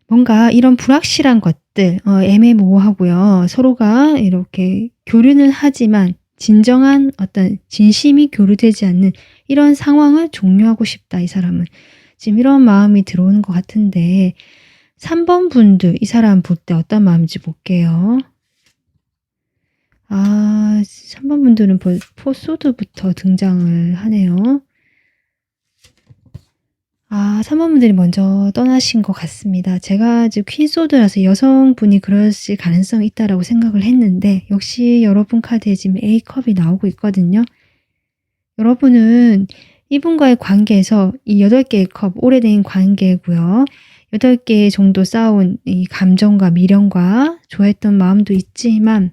뭔가 이런 불확실한 것들 애매모호하고요. 서로가 이렇게 교류는 하지만 진정한 어떤 진심이 교류되지 않는 이런 상황을 종료하고 싶다. 이 사람은. 지금 이런 마음이 들어오는 것 같은데 3번 분들 이 사람 볼 때 어떤 마음인지 볼게요. 3번 분들은 포소드부터 등장을 하네요. 3번 분들이 먼저 떠나신 것 같습니다. 제가 지금 퀸소드라서 여성분이 그러실 가능성이 있다라고 생각을 했는데 역시 여러분 카드에 지금 A컵이 나오고 있거든요. 여러분은 이분과의 관계에서 이 8개의 컵, 오래된 관계고요. 8개 정도 쌓아온 이 감정과 미련과 좋아했던 마음도 있지만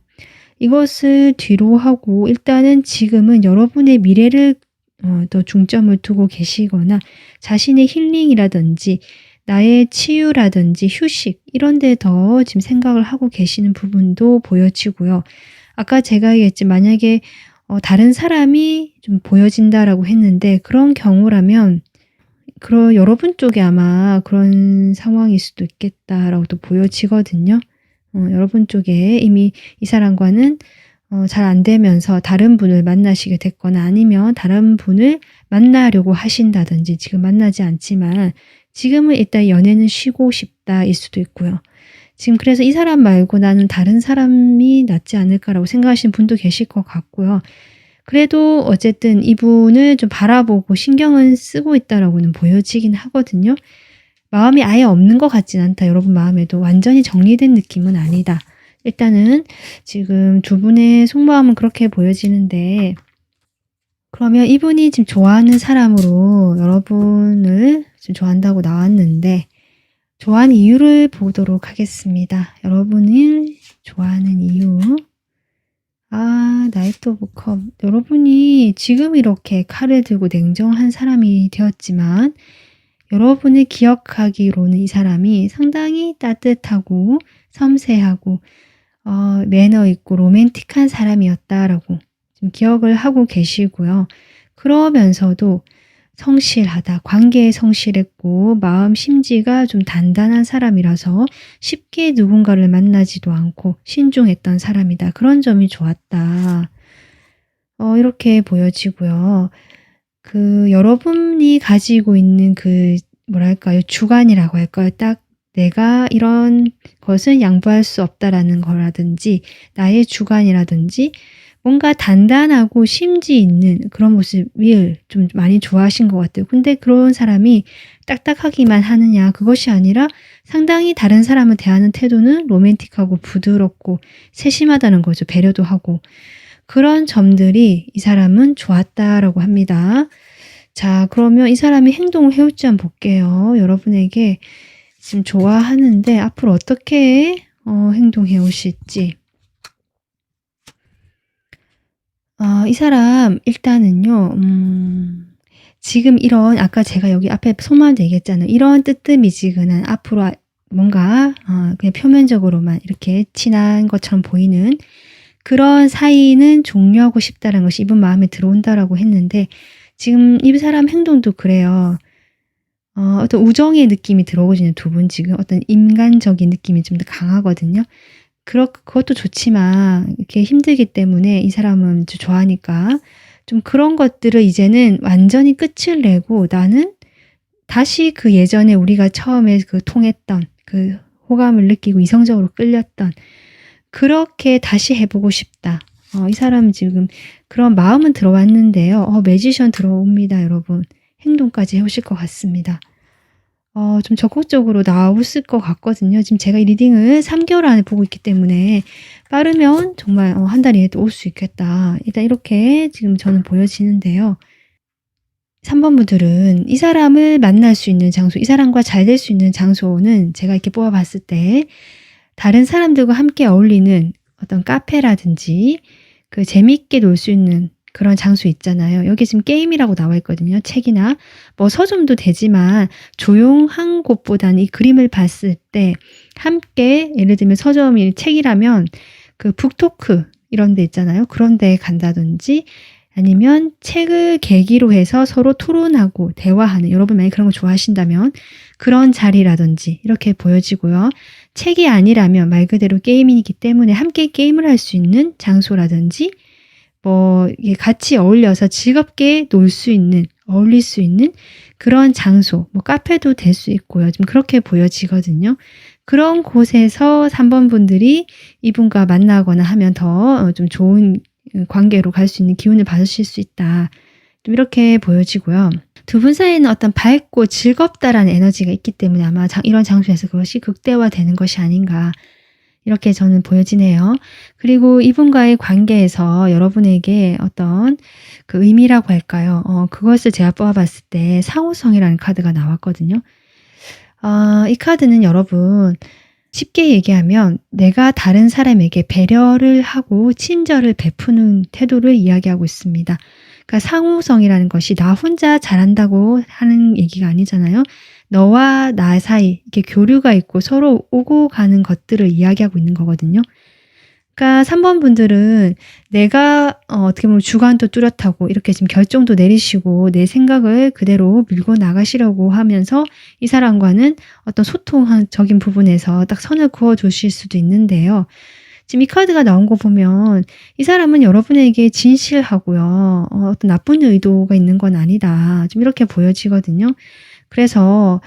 이것을 뒤로 하고 일단은 지금은 여러분의 미래를 더 중점을 두고 계시거나 자신의 힐링이라든지 나의 치유라든지 휴식 이런 데 더 지금 생각을 하고 계시는 부분도 보여지고요. 아까 제가 얘기했지 만약에 다른 사람이 좀 보여진다라고 했는데 그런 경우라면 여러분 쪽에 아마 그런 상황일 수도 있겠다라고 또 보여지거든요. 여러분 쪽에 이미 이 사람과는 잘 안 되면서 다른 분을 만나시게 됐거나 아니면 다른 분을 만나려고 하신다든지 지금 만나지 않지만 지금은 일단 연애는 쉬고 싶다일 수도 있고요. 지금 그래서 이 사람 말고 나는 다른 사람이 낫지 않을까라고 생각하시는 분도 계실 것 같고요. 그래도 어쨌든 이분을 좀 바라보고 신경은 쓰고 있다라고는 보여지긴 하거든요. 마음이 아예 없는 것 같진 않다. 여러분 마음에도 완전히 정리된 느낌은 아니다. 일단은 지금 두 분의 속마음은 그렇게 보여지는데 그러면 이분이 지금 좋아하는 사람으로 여러분을 지금 좋아한다고 나왔는데 좋아하는 이유를 보도록 하겠습니다. 여러분을 좋아하는 이유. 나이트 오브 컵. 여러분이 지금 이렇게 칼을 들고 냉정한 사람이 되었지만 여러분을 기억하기로는 이 사람이 상당히 따뜻하고 섬세하고 매너 있고 로맨틱한 사람이었다라고 지금 기억을 하고 계시고요. 그러면서도 성실하다. 관계에 성실했고 마음 심지가 좀 단단한 사람이라서 쉽게 누군가를 만나지도 않고 신중했던 사람이다. 그런 점이 좋았다. 이렇게 보여지고요. 여러분이 가지고 있는 뭐랄까요? 주관이라고 할까요? 딱 내가 이런 것은 양보할 수 없다라는 거라든지 나의 주관이라든지 뭔가 단단하고 심지 있는 그런 모습을 좀 많이 좋아하신 것 같아요. 근데 그런 사람이 딱딱하기만 하느냐 그것이 아니라 상당히 다른 사람을 대하는 태도는 로맨틱하고 부드럽고 세심하다는 거죠. 배려도 하고. 그런 점들이 이 사람은 좋았다라고 합니다. 자, 그러면 이 사람이 행동을 해올지 한번 볼게요. 여러분에게 지금 좋아하는데 앞으로 어떻게 행동해 오실지. 이 사람 일단은요. 지금 이런 아까 제가 여기 앞에 속마음도 얘기했잖아요. 이런 뜨뜻미지근한 앞으로 뭔가 그냥 표면적으로만 이렇게 친한 것처럼 보이는 그런 사이는 종료하고 싶다는 것이 이분 마음에 들어온다라고 했는데 지금 이 사람 행동도 그래요. 어떤 우정의 느낌이 들어오거든요. 두 분 지금 어떤 인간적인 느낌이 좀 더 강하거든요. 그것도 좋지만 이렇게 힘들기 때문에 이 사람은 좋아하니까 좀 그런 것들을 이제는 완전히 끝을 내고 나는 다시 그 예전에 우리가 처음에 통했던 그 호감을 느끼고 이성적으로 끌렸던 그렇게 다시 해보고 싶다. 이 사람은 지금 그런 마음은 들어왔는데요. 매지션 들어옵니다, 여러분. 행동까지 해오실 것 같습니다. 좀 적극적으로 나오실 것 같거든요. 지금 제가 이 리딩을 3개월 안에 보고 있기 때문에 빠르면 정말 한 달 이내에 또 올 수 있겠다. 일단 이렇게 지금 저는 보여지는데요. 3번 분들은 이 사람을 만날 수 있는 장소, 이 사람과 잘 될 수 있는 장소는 제가 이렇게 뽑아봤을 때 다른 사람들과 함께 어울리는 어떤 카페라든지 재미있게 놀 수 있는 그런 장소 있잖아요. 여기 지금 게임이라고 나와 있거든요. 책이나 뭐 서점도 되지만 조용한 곳보다는 이 그림을 봤을 때 함께 예를 들면 서점이 책이라면 북토크 이런 데 있잖아요. 그런 데 간다든지 아니면 책을 계기로 해서 서로 토론하고 대화하는 여러분 만약에 그런 거 좋아하신다면 그런 자리라든지 이렇게 보여지고요. 책이 아니라면 말 그대로 게임이기 때문에 함께 게임을 할 수 있는 장소라든지 같이 어울려서 즐겁게 놀 수 있는, 어울릴 수 있는 그런 장소, 카페도 될 수 있고요. 좀 그렇게 보여지거든요. 그런 곳에서 3번 분들이 이분과 만나거나 하면 더 좀 좋은 관계로 갈 수 있는 기운을 받으실 수 있다. 좀 이렇게 보여지고요. 두 분 사이에는 어떤 밝고 즐겁다라는 에너지가 있기 때문에 아마 이런 장소에서 그것이 극대화되는 것이 아닌가 이렇게 저는 보여지네요. 그리고 이분과의 관계에서 여러분에게 어떤 그 의미라고 할까요? 그것을 제가 뽑아봤을 때 상호성이라는 카드가 나왔거든요. 이 카드는 여러분 쉽게 얘기하면 내가 다른 사람에게 배려를 하고 친절을 베푸는 태도를 이야기하고 있습니다. 그러니까 상호성이라는 것이 나 혼자 잘한다고 하는 얘기가 아니잖아요. 너와 나 사이 이렇게 교류가 있고 서로 오고 가는 것들을 이야기하고 있는 거거든요. 그러니까 3번 분들은 내가 어떻게 보면 주관도 뚜렷하고 이렇게 지금 결정도 내리시고 내 생각을 그대로 밀고 나가시려고 하면서 이 사람과는 어떤 소통적인 부분에서 딱 선을 그어 주실 수도 있는데요. 지금 이 카드가 나온 거 보면 이 사람은 여러분에게 진실하고요. 어떤 나쁜 의도가 있는 건 아니다. 좀 이렇게 보여지거든요. 그래서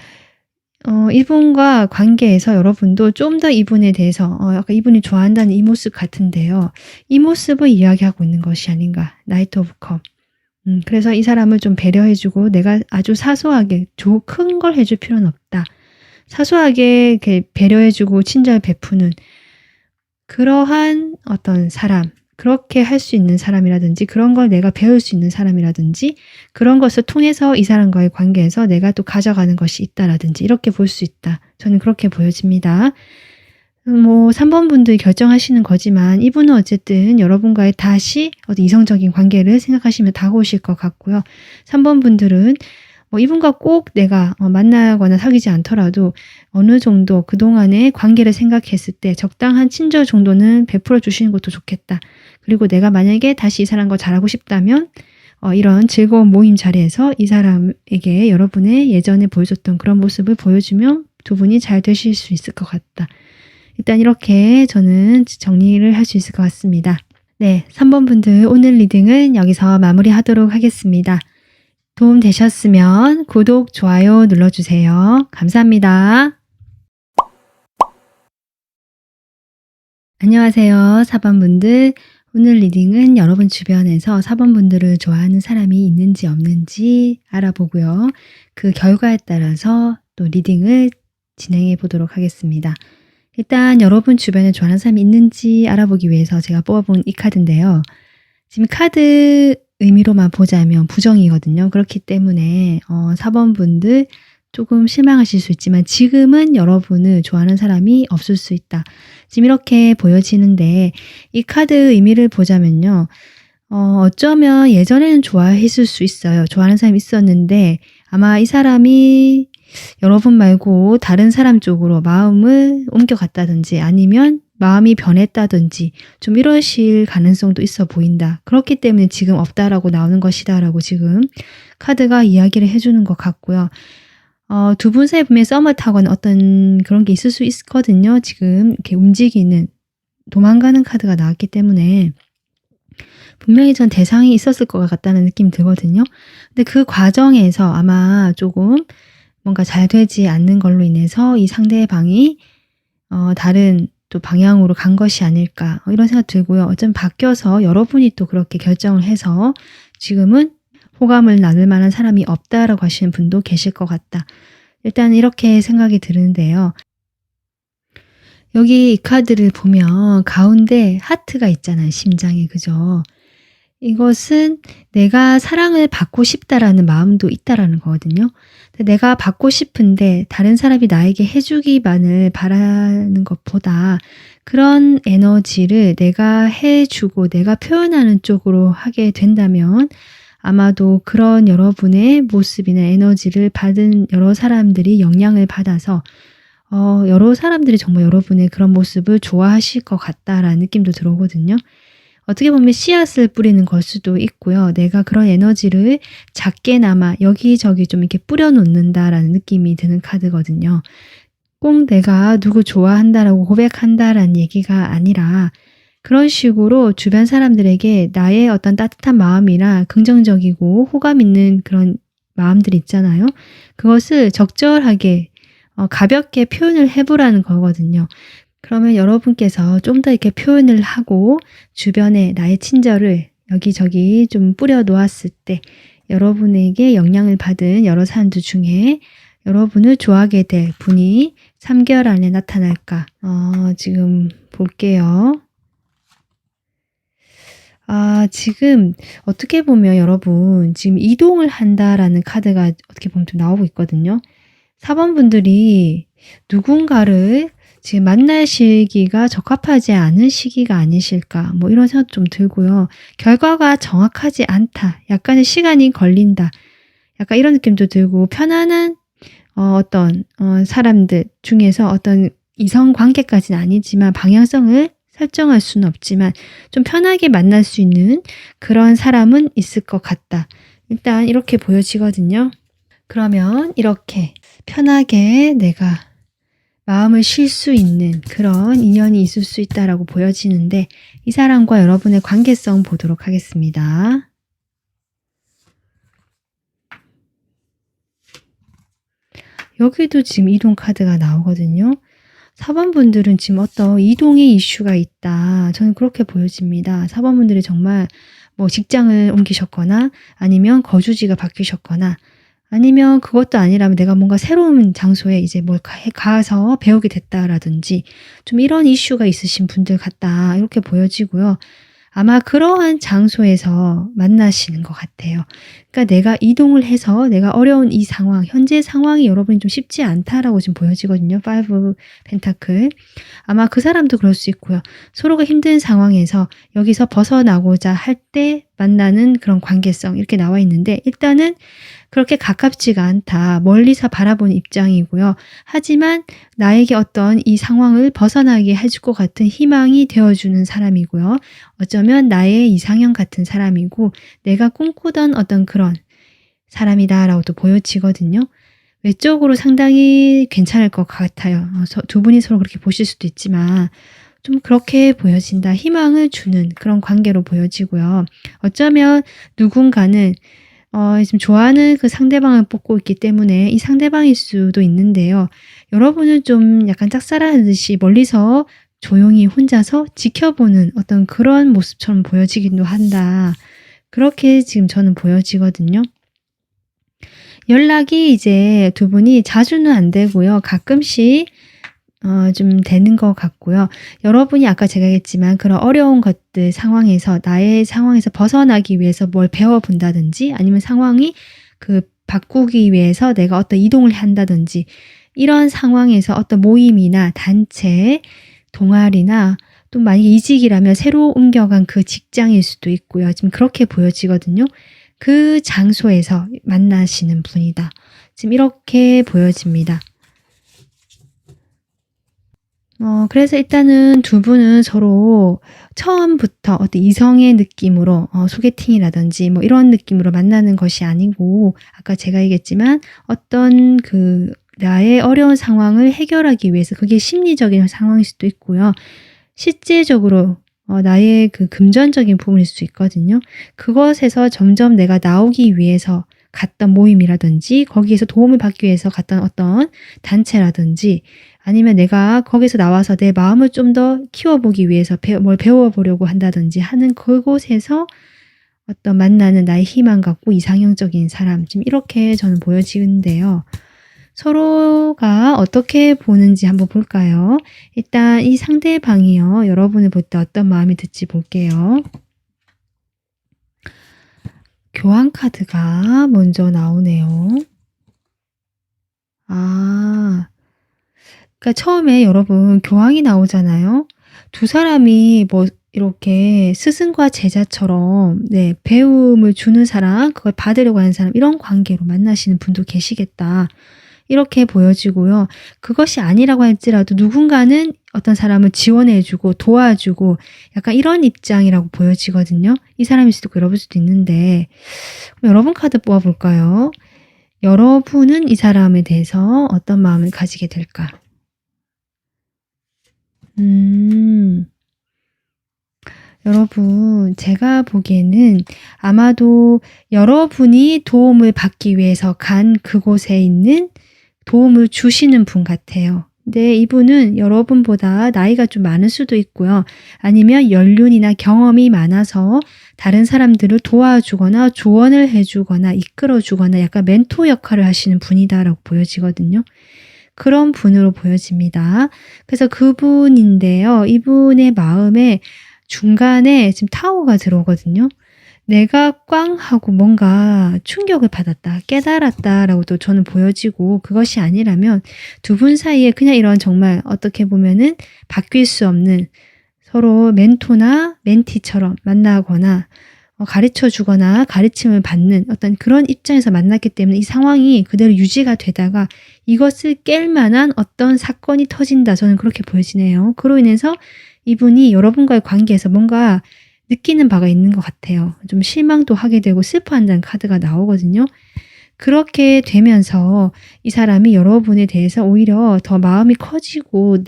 이분과 관계에서 여러분도 좀 더 이분에 대해서 약간 이분이 좋아한다는 이 모습 같은데요. 이 모습을 이야기하고 있는 것이 아닌가. 나이트 오브 컵. 그래서 이 사람을 좀 배려해주고 내가 아주 사소하게 큰 걸 해줄 필요는 없다. 사소하게 이렇게 배려해주고 친절 베푸는 그러한 어떤 사람, 그렇게 할 수 있는 사람이라든지 그런 걸 내가 배울 수 있는 사람이라든지 그런 것을 통해서 이 사람과의 관계에서 내가 또 가져가는 것이 있다라든지 이렇게 볼 수 있다. 저는 그렇게 보여집니다. 3번 분들이 결정하시는 거지만 이분은 어쨌든 여러분과의 다시 어떤 이성적인 관계를 생각하시면 다가오실 것 같고요. 3번 분들은 이분과 꼭 내가 만나거나 사귀지 않더라도 어느 정도 그동안의 관계를 생각했을 때 적당한 친절 정도는 베풀어 주시는 것도 좋겠다. 그리고 내가 만약에 다시 이 사람과 잘하고 싶다면 이런 즐거운 모임 자리에서 이 사람에게 여러분의 예전에 보여줬던 그런 모습을 보여주면 두 분이 잘 되실 수 있을 것 같다. 일단 이렇게 저는 정리를 할 수 있을 것 같습니다. 네, 3번 분들 오늘 리딩은 여기서 마무리하도록 하겠습니다. 도움 되셨으면 구독, 좋아요 눌러주세요. 감사합니다. 안녕하세요. 4번 분들. 오늘 리딩은 여러분 주변에서 4번 분들을 좋아하는 사람이 있는지 없는지 알아보고요. 그 결과에 따라서 또 리딩을 진행해 보도록 하겠습니다. 일단 여러분 주변에 좋아하는 사람이 있는지 알아보기 위해서 제가 뽑아본 이 카드인데요. 지금 카드 의미로만 보자면 부정이거든요. 그렇기 때문에 4번 분들 조금 실망하실 수 있지만 지금은 여러분을 좋아하는 사람이 없을 수 있다. 지금 이렇게 보여지는데 이 카드 의미를 보자면요. 어쩌면 예전에는 좋아했을 수 있어요. 좋아하는 사람이 있었는데 아마 이 사람이 여러분 말고 다른 사람 쪽으로 마음을 옮겨갔다든지 아니면 마음이 변했다든지 좀 이러실 가능성도 있어 보인다. 그렇기 때문에 지금 없다라고 나오는 것이다라고 지금 카드가 이야기를 해주는 것 같고요. 두 분 사이 분명히 썸을 타거나 어떤 그런 게 있을 수 있거든요. 지금 이렇게 움직이는 도망가는 카드가 나왔기 때문에 분명히 전 대상이 있었을 것 같다는 느낌이 들거든요. 근데 그 과정에서 아마 조금 뭔가 잘 되지 않는 걸로 인해서 이 상대방이 다른 또 방향으로 간 것이 아닐까 이런 생각 들고요. 어쩜 바뀌어서 여러분이 또 그렇게 결정을 해서 지금은 호감을 나눌 만한 사람이 없다라고 하시는 분도 계실 것 같다. 일단 이렇게 생각이 드는데요. 여기 이 카드를 보면 가운데 하트가 있잖아요. 심장에. 그죠? 이것은 내가 사랑을 받고 싶다라는 마음도 있다라는 거거든요. 내가 받고 싶은데 다른 사람이 나에게 해주기만을 바라는 것보다 그런 에너지를 내가 해주고 내가 표현하는 쪽으로 하게 된다면 아마도 그런 여러분의 모습이나 에너지를 받은 여러 사람들이 영향을 받아서 여러 사람들이 정말 여러분의 그런 모습을 좋아하실 것 같다라는 느낌도 들어오거든요. 어떻게 보면 씨앗을 뿌리는 걸 수도 있고요. 내가 그런 에너지를 작게나마 여기저기 좀 이렇게 뿌려놓는다라는 느낌이 드는 카드거든요. 꼭 내가 누구 좋아한다라고 고백한다라는 얘기가 아니라 그런 식으로 주변 사람들에게 나의 어떤 따뜻한 마음이나 긍정적이고 호감 있는 그런 마음들 있잖아요. 그것을 적절하게 가볍게 표현을 해보라는 거거든요. 그러면 여러분께서 좀 더 이렇게 표현을 하고 주변에 나의 친절을 여기저기 좀 뿌려 놓았을 때 여러분에게 영향을 받은 여러 사람들 중에 여러분을 좋아하게 될 분이 3개월 안에 나타날까? 지금 볼게요. 지금 어떻게 보면 여러분 지금 이동을 한다라는 카드가 어떻게 보면 좀 나오고 있거든요. 4번 분들이 누군가를 지금 만날 시기가 적합하지 않은 시기가 아니실까 뭐 이런 생각 좀 들고요. 결과가 정확하지 않다. 약간의 시간이 걸린다. 약간 이런 느낌도 들고 편안한 어떤 사람들 중에서 어떤 이성 관계까지는 아니지만 방향성을 설정할 수는 없지만 좀 편하게 만날 수 있는 그런 사람은 있을 것 같다. 일단 이렇게 보여지거든요. 그러면 이렇게 편하게 내가 마음을 쉴 수 있는 그런 인연이 있을 수 있다라고 보여지는데 이 사람과 여러분의 관계성 보도록 하겠습니다. 여기도 지금 이동 카드가 나오거든요. 4번 분들은 지금 어떤 이동의 이슈가 있다. 저는 그렇게 보여집니다. 4번 분들이 정말 뭐 직장을 옮기셨거나 아니면 거주지가 바뀌셨거나 아니면 그것도 아니라면 내가 뭔가 새로운 장소에 이제 뭘 가서 배우게 됐다라든지 좀 이런 이슈가 있으신 분들 같다. 이렇게 보여지고요. 아마 그러한 장소에서 만나시는 것 같아요. 그러니까 내가 이동을 해서 내가 어려운 이 상황, 현재 상황이 여러분이 좀 쉽지 않다라고 지금 보여지거든요. 5 펜타클. 아마 그 사람도 그럴 수 있고요. 서로가 힘든 상황에서 여기서 벗어나고자 할 때 만나는 그런 관계성 이렇게 나와 있는데 일단은 그렇게 가깝지가 않다. 멀리서 바라보는 입장이고요. 하지만 나에게 어떤 이 상황을 벗어나게 해줄 것 같은 희망이 되어주는 사람이고요. 어쩌면 나의 이상형 같은 사람이고 내가 꿈꾸던 어떤 그런 사람이다라고도 보여지거든요. 외적으로 상당히 괜찮을 것 같아요. 두 분이 서로 그렇게 보실 수도 있지만 좀 그렇게 보여진다. 희망을 주는 그런 관계로 보여지고요. 어쩌면 누군가는 지금 좋아하는 그 상대방을 뽑고 있기 때문에 이 상대방일 수도 있는데요. 여러분은 좀 약간 짝사랑하듯이 멀리서 조용히 혼자서 지켜보는 어떤 그런 모습처럼 보여지기도 한다. 그렇게 지금 저는 보여지거든요. 연락이 이제 두 분이 자주는 안 되고요. 가끔씩 좀 되는 것 같고요. 여러분이 아까 제가 얘기했지만 그런 어려운 것들 상황에서 나의 상황에서 벗어나기 위해서 뭘 배워본다든지 아니면 상황이 바꾸기 위해서 내가 어떤 이동을 한다든지 이런 상황에서 어떤 모임이나 단체, 동아리나 또 만약에 이직이라면 새로 옮겨간 그 직장일 수도 있고요. 지금 그렇게 보여지거든요. 그 장소에서 만나시는 분이다. 지금 이렇게 보여집니다. 그래서 일단은 두 분은 서로 처음부터 어떤 이성의 느낌으로 소개팅이라든지 뭐 이런 느낌으로 만나는 것이 아니고 아까 제가 얘기했지만 어떤 나의 어려운 상황을 해결하기 위해서 그게 심리적인 상황일 수도 있고요. 실제적으로 나의 금전적인 부분일 수 있거든요. 그것에서 점점 내가 나오기 위해서 갔던 모임이라든지 거기에서 도움을 받기 위해서 갔던 어떤 단체라든지 아니면 내가 거기서 나와서 내 마음을 좀 더 키워보기 위해서 뭘 배워보려고 한다든지 하는 그곳에서 어떤 만나는 나의 희망 같고 이상형적인 사람 지금 이렇게 저는 보여지는데요. 서로가 어떻게 보는지 한번 볼까요? 일단 이 상대방이요. 여러분을 볼 때 어떤 마음이 들지 볼게요. 교환 카드가 먼저 나오네요. 그러니까 처음에 여러분 교황이 나오잖아요. 두 사람이 뭐 이렇게 스승과 제자처럼 배움을 주는 사람, 그걸 받으려고 하는 사람 이런 관계로 만나시는 분도 계시겠다. 이렇게 보여지고요. 그것이 아니라고 할지라도 누군가는 어떤 사람을 지원해주고 도와주고 약간 이런 입장이라고 보여지거든요. 이 사람일 수도 있고 여러분일 수도 있는데 여러분 카드 뽑아볼까요? 여러분은 이 사람에 대해서 어떤 마음을 가지게 될까? 여러분, 제가 보기에는 아마도 여러분이 도움을 받기 위해서 간 그곳에 있는 도움을 주시는 분 같아요. 근데 이분은 여러분보다 나이가 좀 많을 수도 있고요. 아니면 연륜이나 경험이 많아서 다른 사람들을 도와주거나 조언을 해주거나 이끌어주거나 약간 멘토 역할을 하시는 분이다라고 보여지거든요. 그런 분으로 보여집니다. 그래서 그분인데요. 이분의 마음에 중간에 지금 타워가 들어오거든요. 내가 꽝 하고 뭔가 충격을 받았다, 깨달았다라고도 저는 보여지고, 그것이 아니라면 두 분 사이에 그냥 이런 정말 어떻게 보면은 바뀔 수 없는 서로 멘토나 멘티처럼 만나거나 가르쳐 주거나 가르침을 받는 어떤 그런 입장에서 만났기 때문에 이 상황이 그대로 유지가 되다가 이것을 깰 만한 어떤 사건이 터진다. 저는 그렇게 보여지네요. 그로 인해서 이분이 여러분과의 관계에서 뭔가 느끼는 바가 있는 것 같아요. 좀 실망도 하게 되고 슬퍼한다는 카드가 나오거든요. 그렇게 되면서 이 사람이 여러분에 대해서 오히려 더 마음이 커지고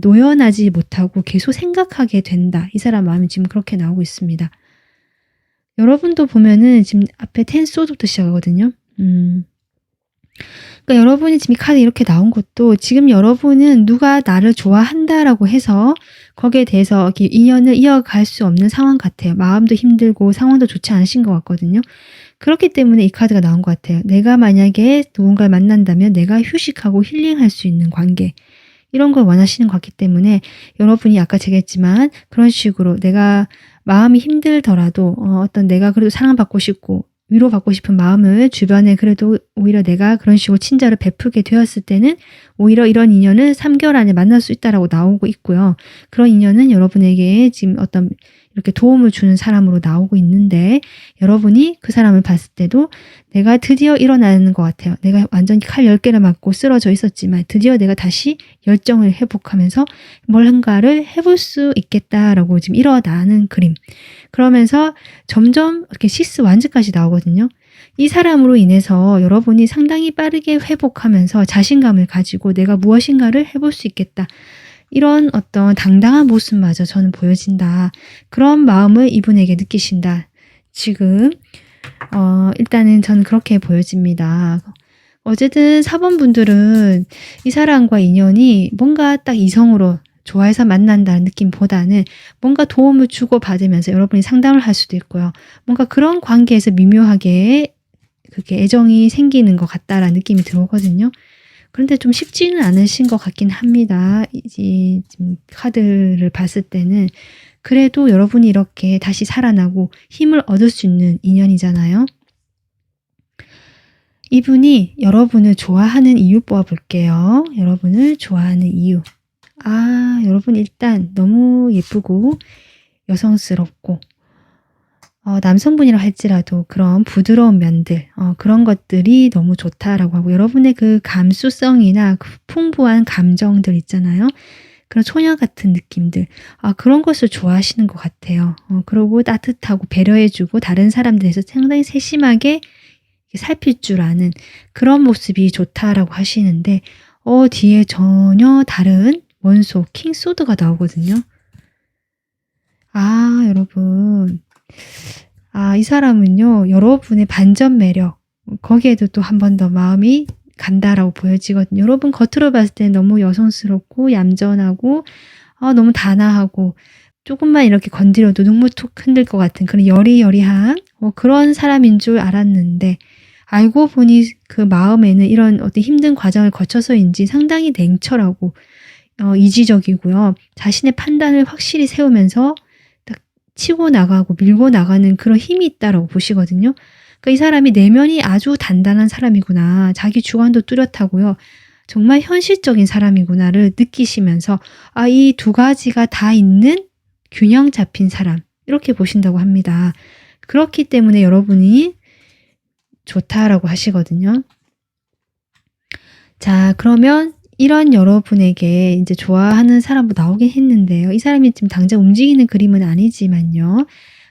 노연하지 못하고 계속 생각하게 된다. 이 사람 마음이 지금 그렇게 나오고 있습니다. 여러분도 보면은 지금 앞에 10 소드부터 시작하거든요. 그러니까 여러분이 지금 이 카드 이렇게 나온 것도 지금 여러분은 누가 나를 좋아한다라고 해서 거기에 대해서 이렇게 인연을 이어갈 수 없는 상황 같아요. 마음도 힘들고 상황도 좋지 않으신 것 같거든요. 그렇기 때문에 이 카드가 나온 것 같아요. 내가 만약에 누군가를 만난다면 내가 휴식하고 힐링할 수 있는 관계, 이런 걸 원하시는 것 같기 때문에 여러분이 아까 제가 했지만 그런 식으로 내가 마음이 힘들더라도 어떤 내가 그래도 사랑받고 싶고 위로받고 싶은 마음을 주변에 그래도 오히려 내가 그런 식으로 친절을 베풀게 되었을 때는 오히려 이런 인연을 3개월 안에 만날 수 있다라고 나오고 있고요. 그런 인연은 여러분에게 지금 어떤 이렇게 도움을 주는 사람으로 나오고 있는데 여러분이 그 사람을 봤을 때도 내가 드디어 일어나는 것 같아요. 내가 완전히 칼 10개를 맞고 쓰러져 있었지만 드디어 내가 다시 열정을 회복하면서 뭔가를 해볼 수 있겠다라고 지금 일어나는 그림. 그러면서 점점 이렇게 6 완즈까지 나오거든요. 이 사람으로 인해서 여러분이 상당히 빠르게 회복하면서 자신감을 가지고 내가 무엇인가를 해볼 수 있겠다. 이런 어떤 당당한 모습마저 저는 보여진다. 그런 마음을 이분에게 느끼신다. 지금 일단은 저는 그렇게 보여집니다. 어쨌든 4번 분들은 이 사람과 인연이 뭔가 딱 이성으로 좋아해서 만난다는 느낌보다는 뭔가 도움을 주고받으면서 여러분이 상담을 할 수도 있고요. 뭔가 그런 관계에서 미묘하게 그게 애정이 생기는 것 같다라는 느낌이 들어오거든요. 그런데 좀 쉽지는 않으신 것 같긴 합니다. 이 지금 카드를 봤을 때는. 그래도 여러분이 이렇게 다시 살아나고 힘을 얻을 수 있는 인연이잖아요. 이분이 여러분을 좋아하는 이유 뽑아볼게요. 여러분을 좋아하는 이유. 여러분 일단 너무 예쁘고 여성스럽고 남성분이라 할지라도 그런 부드러운 면들, 그런 것들이 너무 좋다라고 하고 여러분의 그 감수성이나 그 풍부한 감정들 있잖아요. 그런 소녀 같은 느낌들, 그런 것을 좋아하시는 것 같아요. 그리고 따뜻하고 배려해주고 다른 사람들에서 상당히 세심하게 살필 줄 아는 그런 모습이 좋다라고 하시는데 뒤에 전혀 다른 원소 킹소드가 나오거든요. 여러분. 이 사람은요, 여러분의 반전 매력, 거기에도 또 한 번 더 마음이 간다라고 보여지거든요. 여러분 겉으로 봤을 때 너무 여성스럽고 얌전하고 너무 단아하고 조금만 이렇게 건드려도 눈물 툭 흔들 것 같은 그런 여리여리한 그런 사람인 줄 알았는데 알고 보니 그 마음에는 이런 어떤 힘든 과정을 거쳐서인지 상당히 냉철하고 이지적이고요. 자신의 판단을 확실히 세우면서 딱 치고 나가고 밀고 나가는 그런 힘이 있다라고 보시거든요. 그러니까 이 사람이 내면이 아주 단단한 사람이구나. 자기 주관도 뚜렷하고요. 정말 현실적인 사람이구나를 느끼시면서 이 두 가지가 다 있는 균형 잡힌 사람 이렇게 보신다고 합니다. 그렇기 때문에 여러분이 좋다라고 하시거든요. 자, 그러면 이런 여러분에게 이제 좋아하는 사람도 나오긴 했는데요. 이 사람이 지금 당장 움직이는 그림은 아니지만요.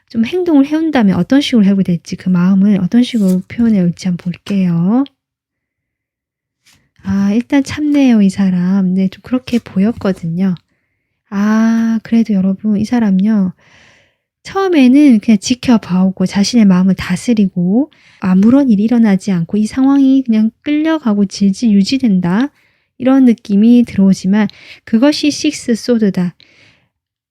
좀 행동을 해온다면 어떤 식으로 해보게 될지 그 마음을 어떤 식으로 표현해 올지 한번 볼게요. 일단 참네요, 이 사람. 네, 좀 그렇게 보였거든요. 그래도 여러분, 이 사람요. 처음에는 그냥 지켜봐오고 자신의 마음을 다스리고 아무런 일이 일어나지 않고 이 상황이 그냥 끌려가고 질질 유지된다. 이런 느낌이 들어오지만 그것이 식스 소드다.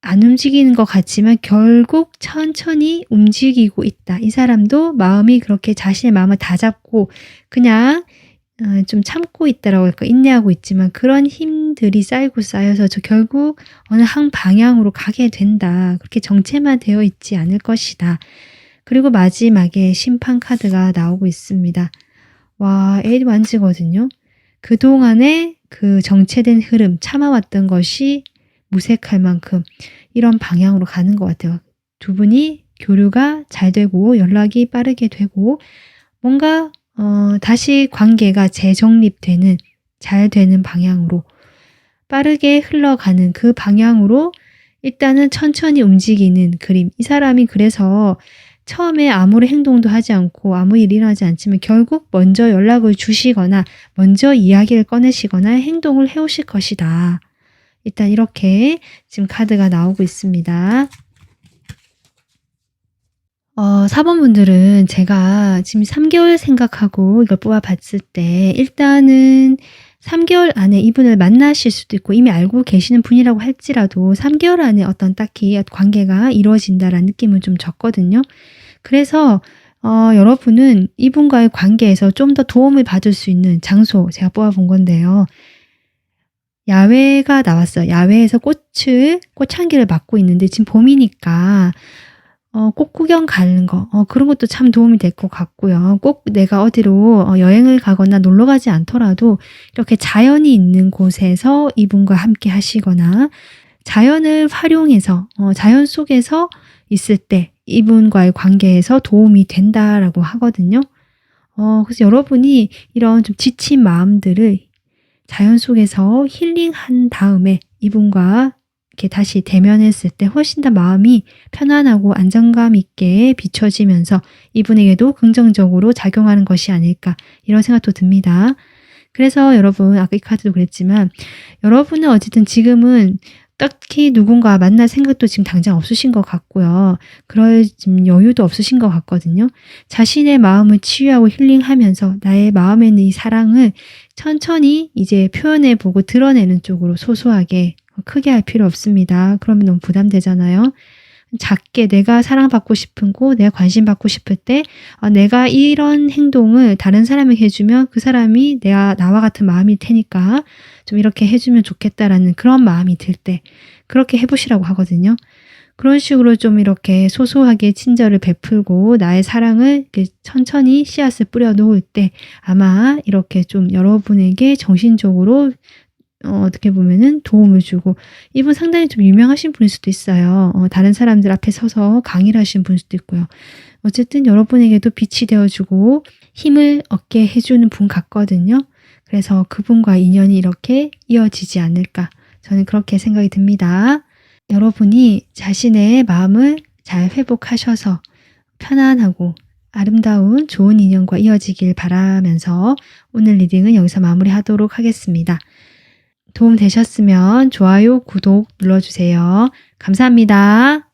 안 움직이는 것 같지만 결국 천천히 움직이고 있다. 이 사람도 마음이 그렇게 자신의 마음을 다잡고 그냥 좀 참고 있다라고 할까, 인내하고 있지만 그런 힘들이 쌓이고 쌓여서 저 결국 어느 한 방향으로 가게 된다. 그렇게 정체만 되어 있지 않을 것이다. 그리고 마지막에 심판 카드가 나오고 있습니다. 와, 8완즈거든요. 그동안에 그 정체된 흐름, 참아왔던 것이 무색할 만큼 이런 방향으로 가는 것 같아요. 두 분이 교류가 잘 되고 연락이 빠르게 되고 뭔가 다시 관계가 재정립되는, 잘 되는 방향으로 빠르게 흘러가는 그 방향으로 일단은 천천히 움직이는 그림. 이 사람이 그래서 처음에 아무런 행동도 하지 않고 아무 일이 일어나지 않지만 결국 먼저 연락을 주시거나 먼저 이야기를 꺼내시거나 행동을 해오실 것이다. 일단 이렇게 지금 카드가 나오고 있습니다. 4번분들은 제가 지금 3개월 생각하고 이걸 뽑아봤을 때 일단은 3개월 안에 이분을 만나실 수도 있고 이미 알고 계시는 분이라고 할지라도 3개월 안에 어떤 딱히 관계가 이루어진다라는 느낌은 좀 줬거든요. 그래서 여러분은 이분과의 관계에서 좀 더 도움을 받을 수 있는 장소 제가 뽑아본 건데요. 야외가 나왔어요. 야외에서 꽃향기를 맡고 있는데 지금 봄이니까 꽃 구경 가는 거 그런 것도 참 도움이 될 것 같고요. 꼭 내가 어디로 여행을 가거나 놀러 가지 않더라도 이렇게 자연이 있는 곳에서 이분과 함께 하시거나 자연을 활용해서 자연 속에서 있을 때 이분과의 관계에서 도움이 된다라고 하거든요. 그래서 여러분이 이런 좀 지친 마음들을 자연 속에서 힐링한 다음에 이분과 이렇게 다시 대면했을 때 훨씬 더 마음이 편안하고 안정감 있게 비춰지면서 이분에게도 긍정적으로 작용하는 것이 아닐까 이런 생각도 듭니다. 그래서 여러분 아까 이 카드도 그랬지만 여러분은 어쨌든 지금은 딱히 누군가 만날 생각도 지금 당장 없으신 것 같고요. 그럴 지금 여유도 없으신 것 같거든요. 자신의 마음을 치유하고 힐링하면서 나의 마음에 있는 이 사랑을 천천히 이제 표현해보고 드러내는 쪽으로 소소하게 크게 할 필요 없습니다. 그러면 너무 부담되잖아요. 작게 내가 사랑받고 싶고 내가 관심받고 싶을 때 내가 이런 행동을 다른 사람에게 해주면 그 사람이 나와 같은 마음일 테니까 좀 이렇게 해주면 좋겠다라는 그런 마음이 들 때 그렇게 해보시라고 하거든요. 그런 식으로 좀 이렇게 소소하게 친절을 베풀고 나의 사랑을 이렇게 천천히 씨앗을 뿌려 놓을 때 아마 이렇게 좀 여러분에게 정신적으로 어떻게 보면은 도움을 주고 이분 상당히 좀 유명하신 분일 수도 있어요. 다른 사람들 앞에 서서 강의를 하신 분일 수도 있고요. 어쨌든 여러분에게도 빛이 되어주고 힘을 얻게 해주는 분 같거든요. 그래서 그분과 인연이 이렇게 이어지지 않을까 저는 그렇게 생각이 듭니다. 여러분이 자신의 마음을 잘 회복하셔서 편안하고 아름다운 좋은 인연과 이어지길 바라면서 오늘 리딩은 여기서 마무리하도록 하겠습니다. 도움 되셨으면 좋아요, 구독 눌러주세요. 감사합니다.